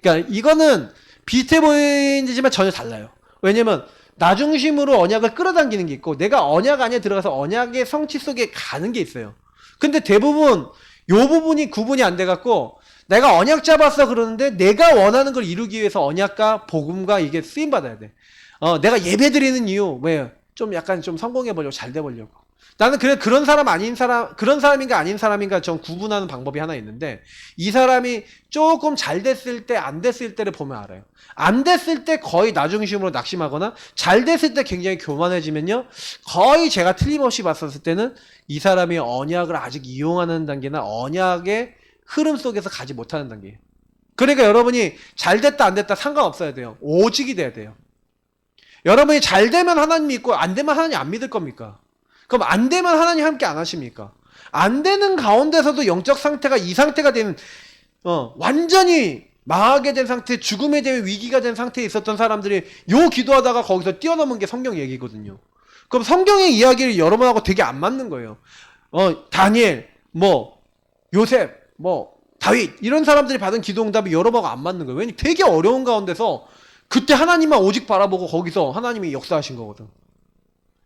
그러니까 이거는 비슷해 보이지만 전혀 달라요. 왜냐면 나 중심으로 언약을 끌어당기는 게 있고 내가 언약 안에 들어가서 언약의 성취 속에 가는 게 있어요. 근데 대부분 요 부분이 구분이 안 돼 갖고 내가 언약 잡았어 그러는데 내가 원하는 걸 이루기 위해서 언약과 복음과 이게 쓰임 받아야 돼. 내가 예배 드리는 이유 왜? 좀 약간 좀 성공해 보려고 잘 돼 보려고. 나는 그런 사람인가 아닌 사람인가 좀 구분하는 방법이 하나 있는데 이 사람이 조금 잘 됐을 때 안 됐을 때를 보면 알아요. 안 됐을 때 거의 나 중심으로 낙심하거나 잘 됐을 때 굉장히 교만해지면요 거의 제가 틀림없이 봤었을 때는 이 사람이 언약을 아직 이용하는 단계나 언약의 흐름 속에서 가지 못하는 단계예요. 그러니까 여러분이 잘 됐다 안 됐다 상관없어야 돼요. 오직이 돼야 돼요. 여러분이 잘 되면 하나님 믿고 안 되면 하나님 안 믿을 겁니까? 그럼 안 되면 하나님 함께 안 하십니까? 안 되는 가운데서도 영적 상태가 이 상태가 되는 완전히 망하게 된 상태, 죽음에 대한 위기가 된 상태에 있었던 사람들이 요 기도하다가 거기서 뛰어넘은 게 성경 얘기거든요. 그럼 성경의 이야기를 여러분하고 되게 안 맞는 거예요. 다니엘, 요셉, 다윗 이런 사람들이 받은 기도 응답이 여러분하고 안 맞는 거예요. 왜냐면 되게 어려운 가운데서 그때 하나님만 오직 바라보고 거기서 하나님이 역사하신 거거든.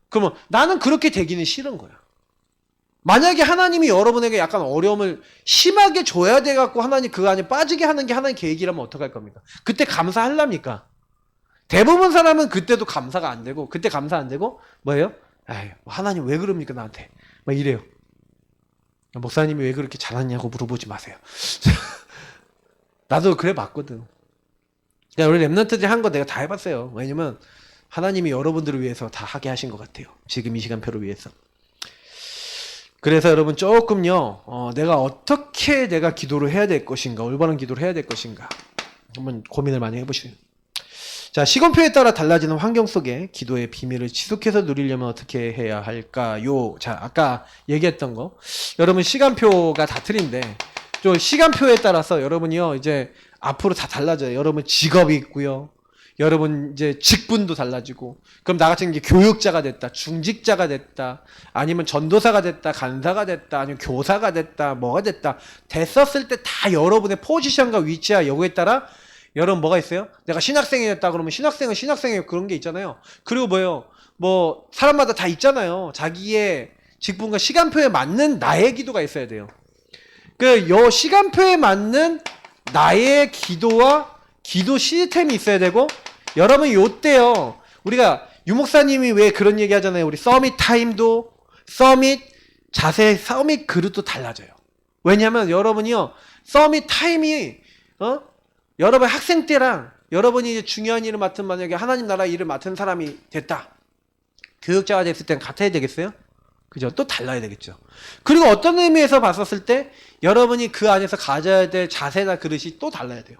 그러면 나는 그렇게 되기는 싫은 거야. 만약에 하나님이 여러분에게 약간 어려움을 심하게 줘야 돼갖고 하나님 그 안에 빠지게 하는 게 하나님 계획이라면 어떡할 겁니까? 그때 감사하랍니까? 대부분 사람은 그때도 감사가 안 되고 그때 감사 안 되고 뭐예요? 하나님 왜 그럽니까 나한테? 막 이래요. 목사님이 왜 그렇게 잘하냐고 물어보지 마세요. 나도 그래 봤거든. 우리 랩런트들이 한 거 내가 다 해봤어요. 왜냐면 하나님이 여러분들을 위해서 다 하게 하신 것 같아요. 지금 이 시간표를 위해서. 그래서 여러분 조금요, 내가 어떻게 내가 기도를 해야 될 것인가, 올바른 기도를 해야 될 것인가, 한번 고민을 많이 해보시죠. 자, 시간표에 따라 달라지는 환경 속에 기도의 비밀을 지속해서 누리려면 어떻게 해야 할까요? 자, 아까 얘기했던 거. 여러분 시간표가 다 틀린데, 좀 시간표에 따라서 여러분이요, 이제 앞으로 다 달라져요. 여러분 직업이 있고요. 여러분 이제 직분도 달라지고, 그럼 나같이 이제 교육자가 됐다, 중직자가 됐다, 아니면 전도사가 됐다, 간사가 됐다, 아니면 교사가 됐다, 뭐가 됐다, 됐었을 때 다 여러분의 포지션과 위치와 여기에 따라 여러분 뭐가 있어요? 내가 신학생이 됐다 그러면 신학생은 신학생이 그런 게 있잖아요. 그리고 뭐예요? 뭐 사람마다 다 있잖아요. 자기의 직분과 시간표에 맞는 나의 기도가 있어야 돼요. 그 요 시간표에 맞는 나의 기도와 기도 시스템이 있어야 되고, 여러분 요때요, 우리가 유목사님이 왜 그런 얘기 하잖아요. 우리 서밋 타임도, 서밋 자세, 서밋 그릇도 달라져요. 왜냐면 여러분이요, 서밋 타임이 여러분 학생 때랑 여러분이 이제 중요한 일을 맡은, 만약에 하나님 나라 일을 맡은 사람이 됐다, 교육자가 됐을 땐 같아야 되겠어요? 그죠? 또 달라야 되겠죠. 그리고 어떤 의미에서 봤었을 때 여러분이 그 안에서 가져야 될 자세나 그릇이 또 달라야 돼요.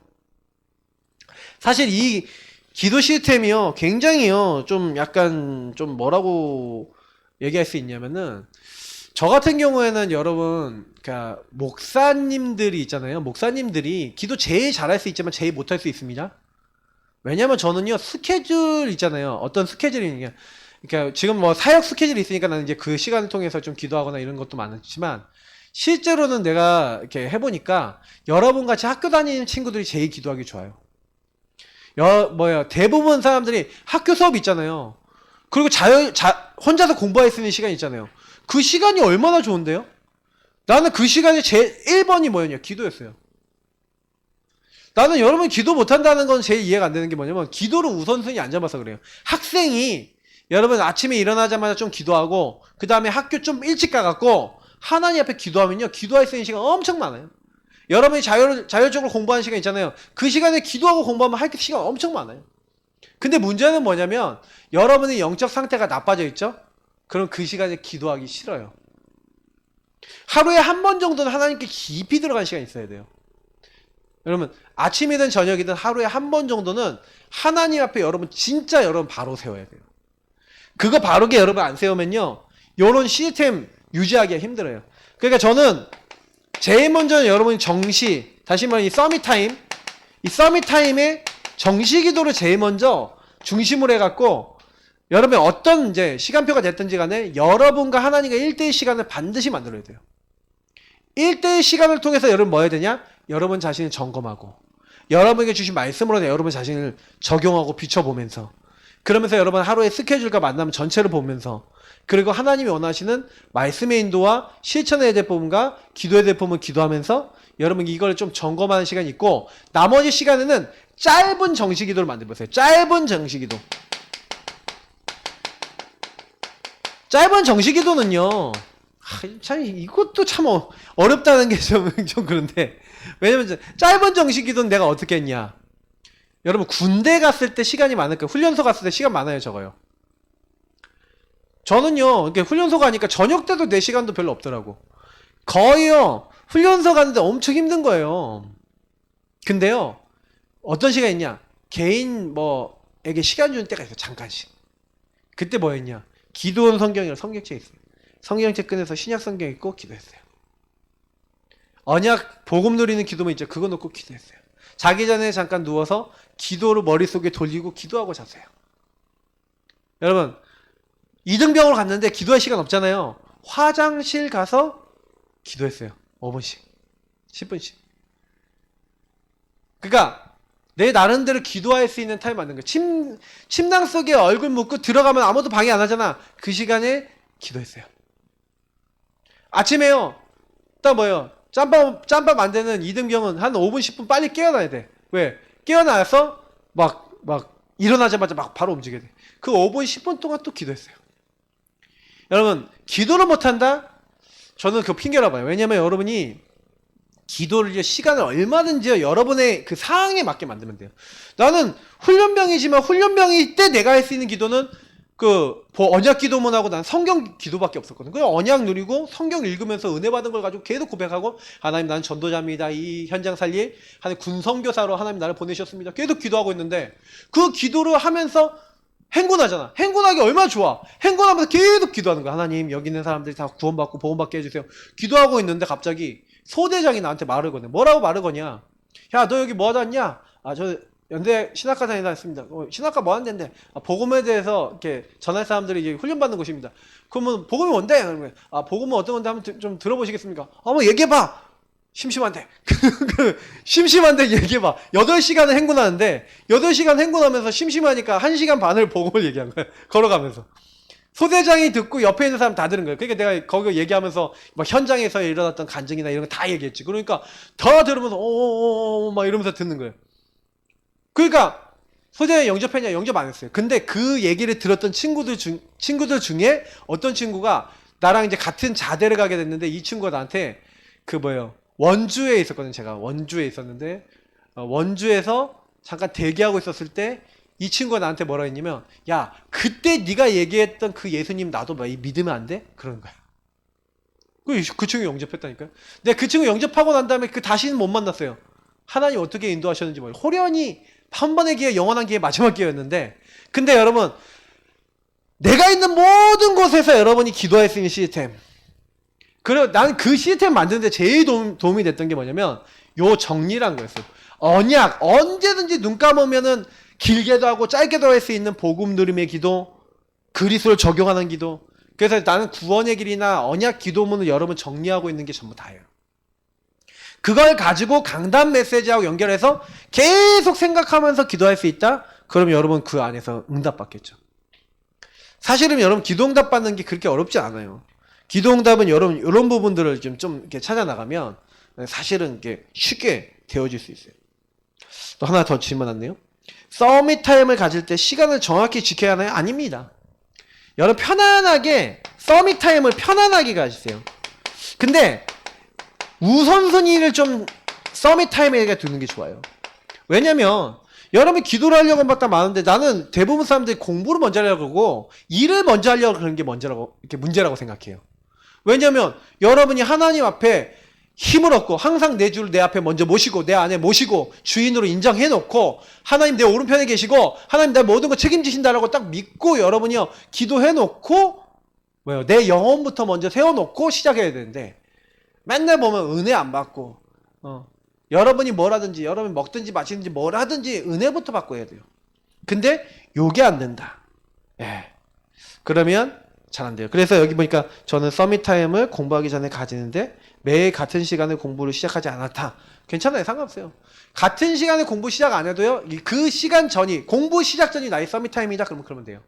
사실 이 기도 시스템이요, 굉장히요, 좀 약간 좀 뭐라고 얘기할 수 있냐면은, 저 같은 경우에는 여러분, 그러니까 목사님들이 있잖아요. 목사님들이 기도 제일 잘할 수 있지만 제일 못할 수 있습니다. 왜냐면 저는요, 스케줄 있잖아요. 어떤 스케줄이냐. 그러니까 지금 뭐 사역 스케줄이 있으니까 나는 이제 그 시간을 통해서 좀 기도하거나 이런 것도 많지만, 실제로는 내가 이렇게 해보니까 여러분 같이 학교 다니는 친구들이 제일 기도하기 좋아요. 대부분 사람들이 학교 수업 있잖아요. 그리고 혼자서 공부할 수 있는 시간 있잖아요. 그 시간이 얼마나 좋은데요? 나는 그 시간에 제 1번이 뭐였냐? 기도였어요. 나는 여러분 기도 못한다는 건 제일 이해가 안 되는 게 뭐냐면, 기도를 우선순위 안 잡아서 그래요. 학생이 여러분 아침에 일어나자마자 좀 기도하고, 그 다음에 학교 좀 일찍 가갖고 하나님 앞에 기도하면요, 기도할 수 있는 시간 엄청 많아요. 여러분이 자율적으로 공부하는 시간 있잖아요. 그 시간에 기도하고 공부하면 할 시간 엄청 많아요. 근데 문제는 뭐냐면, 여러분의 영적 상태가 나빠져 있죠? 그럼 그 시간에 기도하기 싫어요. 하루에 한 번 정도는 하나님께 깊이 들어간 시간이 있어야 돼요. 여러분 아침이든 저녁이든 하루에 한 번 정도는 하나님 앞에 여러분 진짜 여러분 바로 세워야 돼요. 그거 바르게 여러분 안 세우면요, 요런 시스템 유지하기가 힘들어요. 그러니까 저는 제일 먼저 여러분이 다시 말해 이 서밋 타임에 정시 기도를 제일 먼저 중심으로 해갖고, 여러분 어떤 이제 시간표가 됐든지 간에 여러분과 하나님과 1대1 시간을 반드시 만들어야 돼요. 1대1 시간을 통해서 여러분 뭐 해야 되냐? 여러분 자신을 점검하고, 여러분에게 주신 말씀으로 여러분 자신을 적용하고 비춰보면서, 그러면서 여러분 하루의 스케줄과 만남 전체를 보면서, 그리고 하나님이 원하시는 말씀의 인도와 실천의 대부분과 기도의 대부분을 기도하면서 여러분 이걸 좀 점검하는 시간이 있고, 나머지 시간에는 짧은 정시기도를 만들어보세요. 짧은 정시기도. 짧은 정시기도는요, 참 이것도 참 어렵다는 게 좀 그런데, 왜냐면 짧은 정시기도는 내가 어떻게 했냐. 여러분 군대 갔을 때 시간이 많을까요? 훈련소 갔을 때 시간 많아요, 적어요? 저는요, 이렇게 훈련소 가니까 저녁 때도 내 시간도 별로 없더라고. 거의요, 훈련소 가는데 엄청 힘든 거예요. 근데요, 어떤 시간 있냐? 개인 에게 시간 주는 때가 있어요, 잠깐씩. 그때 뭐 했냐? 기도원 성경이라고 성경책 있어요. 성경책 꺼내서 신약 성경 읽고 기도했어요. 언약 복음 누리는 기도문 있죠? 그거 놓고 기도했어요. 자기 전에 잠깐 누워서 기도를 머릿속에 돌리고 기도하고 잤어요. 여러분 이등병으로 갔는데 기도할 시간 없잖아요. 화장실 가서 기도했어요. 5분씩 10분씩. 그러니까 내 나름대로 기도할 수 있는 타임 맞는 거예요. 침낭 속에 얼굴 묻고 들어가면 아무도 방해 안 하잖아. 그 시간에 기도했어요. 아침에요, 딱 짬밥 만드는 이등병은 한 5분 10분 빨리 깨어나야 돼. 왜? 깨어나서 막 일어나자마자 막 바로 움직여야 돼. 그 5분 10분 동안 또 기도했어요. 여러분 기도를 못한다? 저는 그 핑계라 봐요. 왜냐면 여러분이 기도를 시간을 얼마든지 여러분의 그 상황에 맞게 만들면 돼요. 나는 훈련병이지만 훈련병일 때 내가 할 수 있는 기도는 그 언약 기도문하고 난 성경 기도밖에 없었거든. 그 언약 누리고 성경 읽으면서 은혜 받은 걸 가지고 계속 고백하고 하나님 나는 전도자입니다. 이 현장 살릴 하나님 군선교사로 하나님 나를 보내셨습니다. 계속 기도하고 있는데 그 기도를 하면서 행군하잖아. 행군하기 얼마나 좋아. 행군하면서 계속 기도하는 거야. 하나님 여기 있는 사람들이 다 구원받고 복음받게 해주세요. 기도하고 있는데 갑자기 소대장이 나한테 말을 거네. 뭐라고 말을 거냐. 야 너 여기 뭐 하다 왔냐. 아 저 연대 신학과 다니다 왔습니다. 신학과 뭐 하는 데인데 복음에 대해서 이렇게 전할 사람들이 이제 훈련받는 곳입니다. 그러면 복음이 뭔데? 그러면 복음은 어떤 건데 한번 좀 들어보시겠습니까? 뭐 얘기해봐. 심심한데 심심한데 얘기해봐. 8시간을 행군하는데 8시간 행군하면서 심심하니까 1시간 반을 복음을 얘기한 거야. 걸어가면서 소대장이 듣고 옆에 있는 사람 다 들은 거예요. 그러니까 내가 거기 얘기하면서 막 현장에서 일어났던 간증이나 이런 거 다 얘기했지. 그러니까 다 들으면서 막 이러면서 듣는 거예요. 그러니까 소대장이 영접했냐? 영접 안 했어요. 근데 그 얘기를 들었던 친구들 중에 어떤 친구가 나랑 이제 같은 자대를 가게 됐는데 이 친구가 나한테 원주에 있었거든요. 제가 원주에 있었는데 원주에서 잠깐 대기하고 있었을 때 이 친구가 나한테 뭐라 했냐면 야 그때 네가 얘기했던 그 예수님 나도 믿으면 안 돼? 그러는 거야. 그 친구 영접했다니까요. 근데 그 친구 영접하고 난 다음에 그 다시는 못 만났어요. 하나님 어떻게 인도하셨는지 몰라요. 호련히 한 번의 기회, 영원한 기회, 마지막 기회였는데 근데 여러분 내가 있는 모든 곳에서 여러분이 기도할 수 있는 시스템. 그리고 나는 그 시스템 만드는데 제일 도움이 됐던 게 뭐냐면 요 정리란 거였어요. 언약 언제든지 눈 감으면은 길게도 하고 짧게도 할 수 있는 복음 누림의 기도, 그리스도를 적용하는 기도. 그래서 나는 구원의 길이나 언약 기도문을 여러분 정리하고 있는 게 전부 다예요. 그걸 가지고 강단 메시지하고 연결해서 계속 생각하면서 기도할 수 있다? 그럼 여러분 그 안에서 응답 받겠죠. 사실은 여러분 기도 응답 받는 게 그렇게 어렵지 않아요. 기도 응답은 여러분 이런 부분들을 좀 이렇게 찾아 나가면 사실은 이게 쉽게 되어질 수 있어요. 또 하나 더 질문 왔네요. 서밋 타임을 가질 때 시간을 정확히 지켜야 하나요? 아닙니다. 여러분 편안하게 서밋 타임을 편안하게 가지세요. 근데 우선순위를 좀 서밋 타임에 두는 게 좋아요. 왜냐면 여러분이 기도를 하려고 하는 것도 많은데 나는 대부분 사람들이 공부를 먼저 하려고 그러고 일을 먼저 하려고 그러는 게 이렇게 문제라고 생각해요. 왜냐면 여러분이 하나님 앞에 힘을 얻고 항상 내 주를 내 앞에 먼저 모시고 내 안에 모시고 주인으로 인정해 놓고 하나님 내 오른편에 계시고 하나님 내 모든 거 책임지신다라고 딱 믿고 여러분이요 기도해 놓고 내 영혼부터 먼저 세워 놓고 시작해야 되는데 맨날 보면 은혜 안 받고 여러분이 뭐라든지 여러분이 먹든지 마시든지 뭘 하든지 은혜부터 받고 해야 돼요. 근데 요게 안 된다. 그러면 잘 안 돼요. 그래서 여기 보니까 저는 서밋 타임을 공부하기 전에 가지는데 매일 같은 시간에 공부를 시작하지 않았다. 괜찮아요. 상관없어요. 같은 시간에 공부 시작 안 해도요. 그 시간 전이 공부 시작 전이 나의 서밋 타임이다. 그러면 돼요.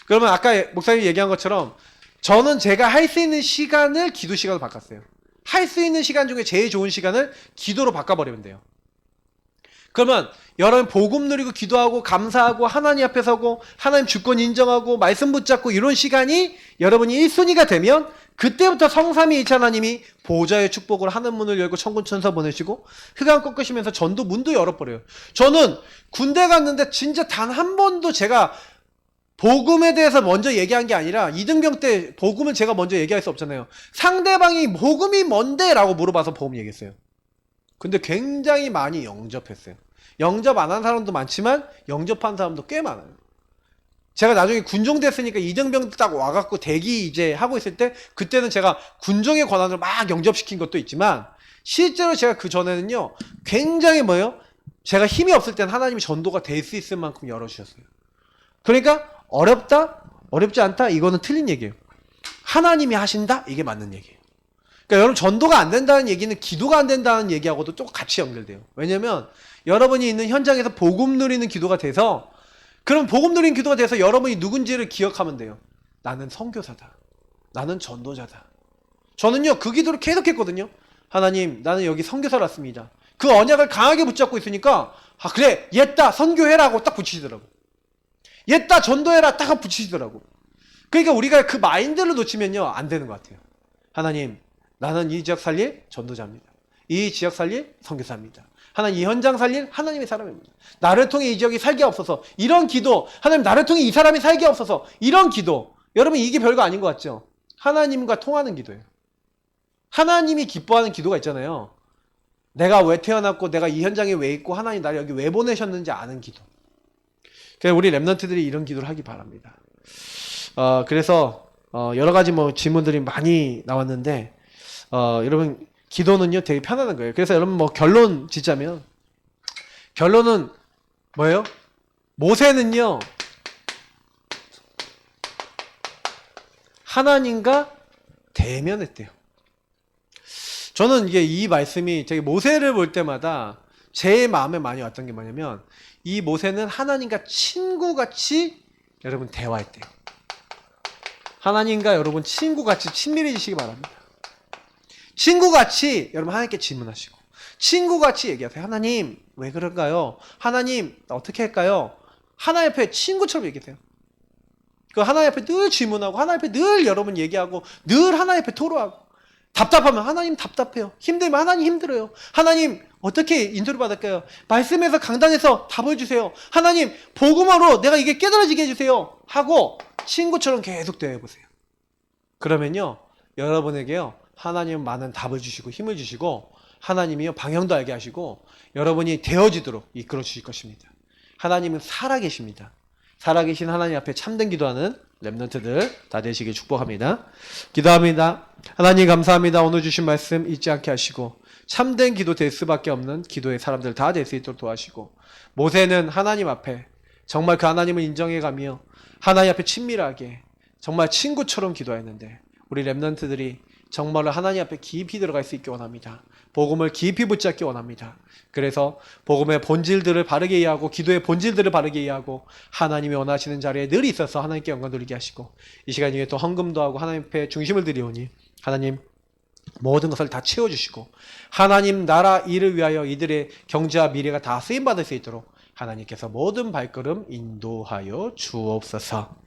그러면 아까 목사님이 얘기한 것처럼 저는 제가 할 수 있는 시간을 기도 시간으로 바꿨어요. 할 수 있는 시간 중에 제일 좋은 시간을 기도로 바꿔버리면 돼요. 그러면 여러분 복음 누리고 기도하고 감사하고 하나님 앞에 서고 하나님 주권 인정하고 말씀 붙잡고 이런 시간이 여러분이 1순위가 되면 그때부터 성삼위일체 하나님이 보좌의 축복을 하늘 문을 열고 천군 천사 보내시고 흑암 꺾으시면서 전도 문도 열어버려요. 저는 군대 갔는데 진짜 단 한 번도 제가 복음에 대해서 먼저 얘기한 게 아니라 이등병 때 복음을 제가 먼저 얘기할 수 없잖아요. 상대방이 복음이 뭔데? 라고 물어봐서 복음 얘기했어요. 근데 굉장히 많이 영접했어요. 영접 안 한 사람도 많지만 영접한 사람도 꽤 많아요. 제가 나중에 군종 됐으니까 이등병 딱 와갖고 대기 이제 하고 있을 때 그때는 제가 군종의 권한을 막 영접시킨 것도 있지만 실제로 제가 그 전에는요 굉장히 제가 힘이 없을 땐 하나님이 전도가 될 수 있을 만큼 열어주셨어요. 그러니까 어렵다? 어렵지 않다? 이거는 틀린 얘기예요. 하나님이 하신다? 이게 맞는 얘기예요. 그러니까 여러분 전도가 안 된다는 얘기는 기도가 안 된다는 얘기하고도 또 같이 연결돼요. 왜냐면 여러분이 있는 현장에서 복음 누리는 기도가 돼서 그럼 복음 누리는 기도가 돼서 여러분이 누군지를 기억하면 돼요. 나는 선교사다. 나는 전도자다. 저는요 그 기도를 계속했거든요. 하나님 나는 여기 선교사로 왔습니다. 그 언약을 강하게 붙잡고 있으니까 그래 옛다 선교해라고 딱 붙이시더라고. 옛다 전도해라 딱 붙이시더라고. 그러니까 우리가 그 마인드를 놓치면요 안 되는 것 같아요. 하나님, 나는 이 지역 살릴 전도자입니다. 이 지역 살릴 선교사입니다. 하나님, 이 현장 살릴 하나님의 사람입니다. 나를 통해 이 지역이 살게 없어서 이런 기도, 하나님 나를 통해 이 사람이 살게 없어서 이런 기도. 여러분 이게 별거 아닌 것 같죠? 하나님과 통하는 기도예요. 하나님이 기뻐하는 기도가 있잖아요. 내가 왜 태어났고 내가 이 현장에 왜 있고 하나님 나를 여기 왜 보내셨는지 아는 기도. 그래서 우리 랩런트들이 이런 기도를 하기 바랍니다. 그래서 여러 가지 뭐 질문들이 많이 나왔는데 여러분 기도는요 되게 편안한 거예요. 그래서 여러분 뭐 결론 짓자면 결론은 뭐예요? 모세는요 하나님과 대면했대요. 저는 이게 이 말씀이 되게 모세를 볼 때마다 제 마음에 많이 왔던 게 뭐냐면 이 모세는 하나님과 친구같이 여러분 대화했대요. 하나님과 여러분 친구같이 친밀해지시기 바랍니다. 친구같이 여러분 하나님께 질문하시고 친구같이 얘기하세요. 하나님 왜 그런가요? 하나님 어떻게 할까요? 하나님 앞에 친구처럼 얘기하세요. 그 하나님 앞에 늘 질문하고 하나님 앞에 늘 여러분 얘기하고 늘 하나님 앞에 토로하고 답답하면 하나님 답답해요. 힘들면 하나님 힘들어요. 하나님 어떻게 인도를 받을까요? 말씀에서 강단에서 답을 주세요. 하나님 복음으로 내가 이게 깨달아지게 해주세요. 하고 친구처럼 계속 대해보세요. 그러면요 여러분에게요 하나님은 많은 답을 주시고 힘을 주시고 하나님이요 방향도 알게 하시고 여러분이 되어지도록 이끌어 주실 것입니다. 하나님은 살아계십니다. 살아계신 하나님 앞에 참된 기도하는 랩런트들 다 되시길 축복합니다. 기도합니다. 하나님 감사합니다. 오늘 주신 말씀 잊지 않게 하시고 참된 기도 될 수밖에 없는 기도의 사람들 다 될 수 있도록 도와주시고 모세는 하나님 앞에 정말 그 하나님을 인정해가며 하나님 앞에 친밀하게 정말 친구처럼 기도했는데 우리 랩런트들이 정말로 하나님 앞에 깊이 들어갈 수 있기 원합니다. 복음을 깊이 붙잡기 원합니다. 그래서 복음의 본질들을 바르게 이해하고 기도의 본질들을 바르게 이해하고 하나님이 원하시는 자리에 늘 있어서 하나님께 영광 돌리게 하시고 이 시간 중에 또 헌금도 하고 하나님 앞에 중심을 드리오니 하나님 모든 것을 다 채워주시고 하나님 나라 일을 위하여 이들의 경제와 미래가 다 쓰임받을 수 있도록 하나님께서 모든 발걸음 인도하여 주옵소서.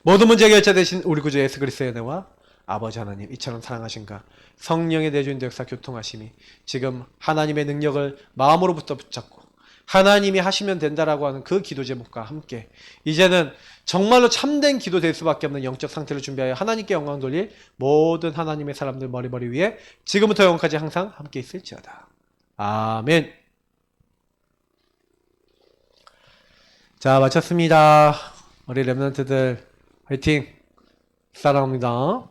모든 문제 결제되신 우리 구주 예수 그리스도의 은혜와 아버지 하나님 이처럼 사랑하신가 성령의 내주인 역사 교통하심이 지금 하나님의 능력을 마음으로부터 붙잡고 하나님이 하시면 된다라고 하는 그 기도 제목과 함께 이제는 정말로 참된 기도 될 수밖에 없는 영적 상태를 준비하여 하나님께 영광 돌릴 모든 하나님의 사람들 머리 위에 지금부터 영원까지 항상 함께 있을지어다. 아멘. 자 마쳤습니다. 우리 랩런트들 화이팅! 사랑합니다.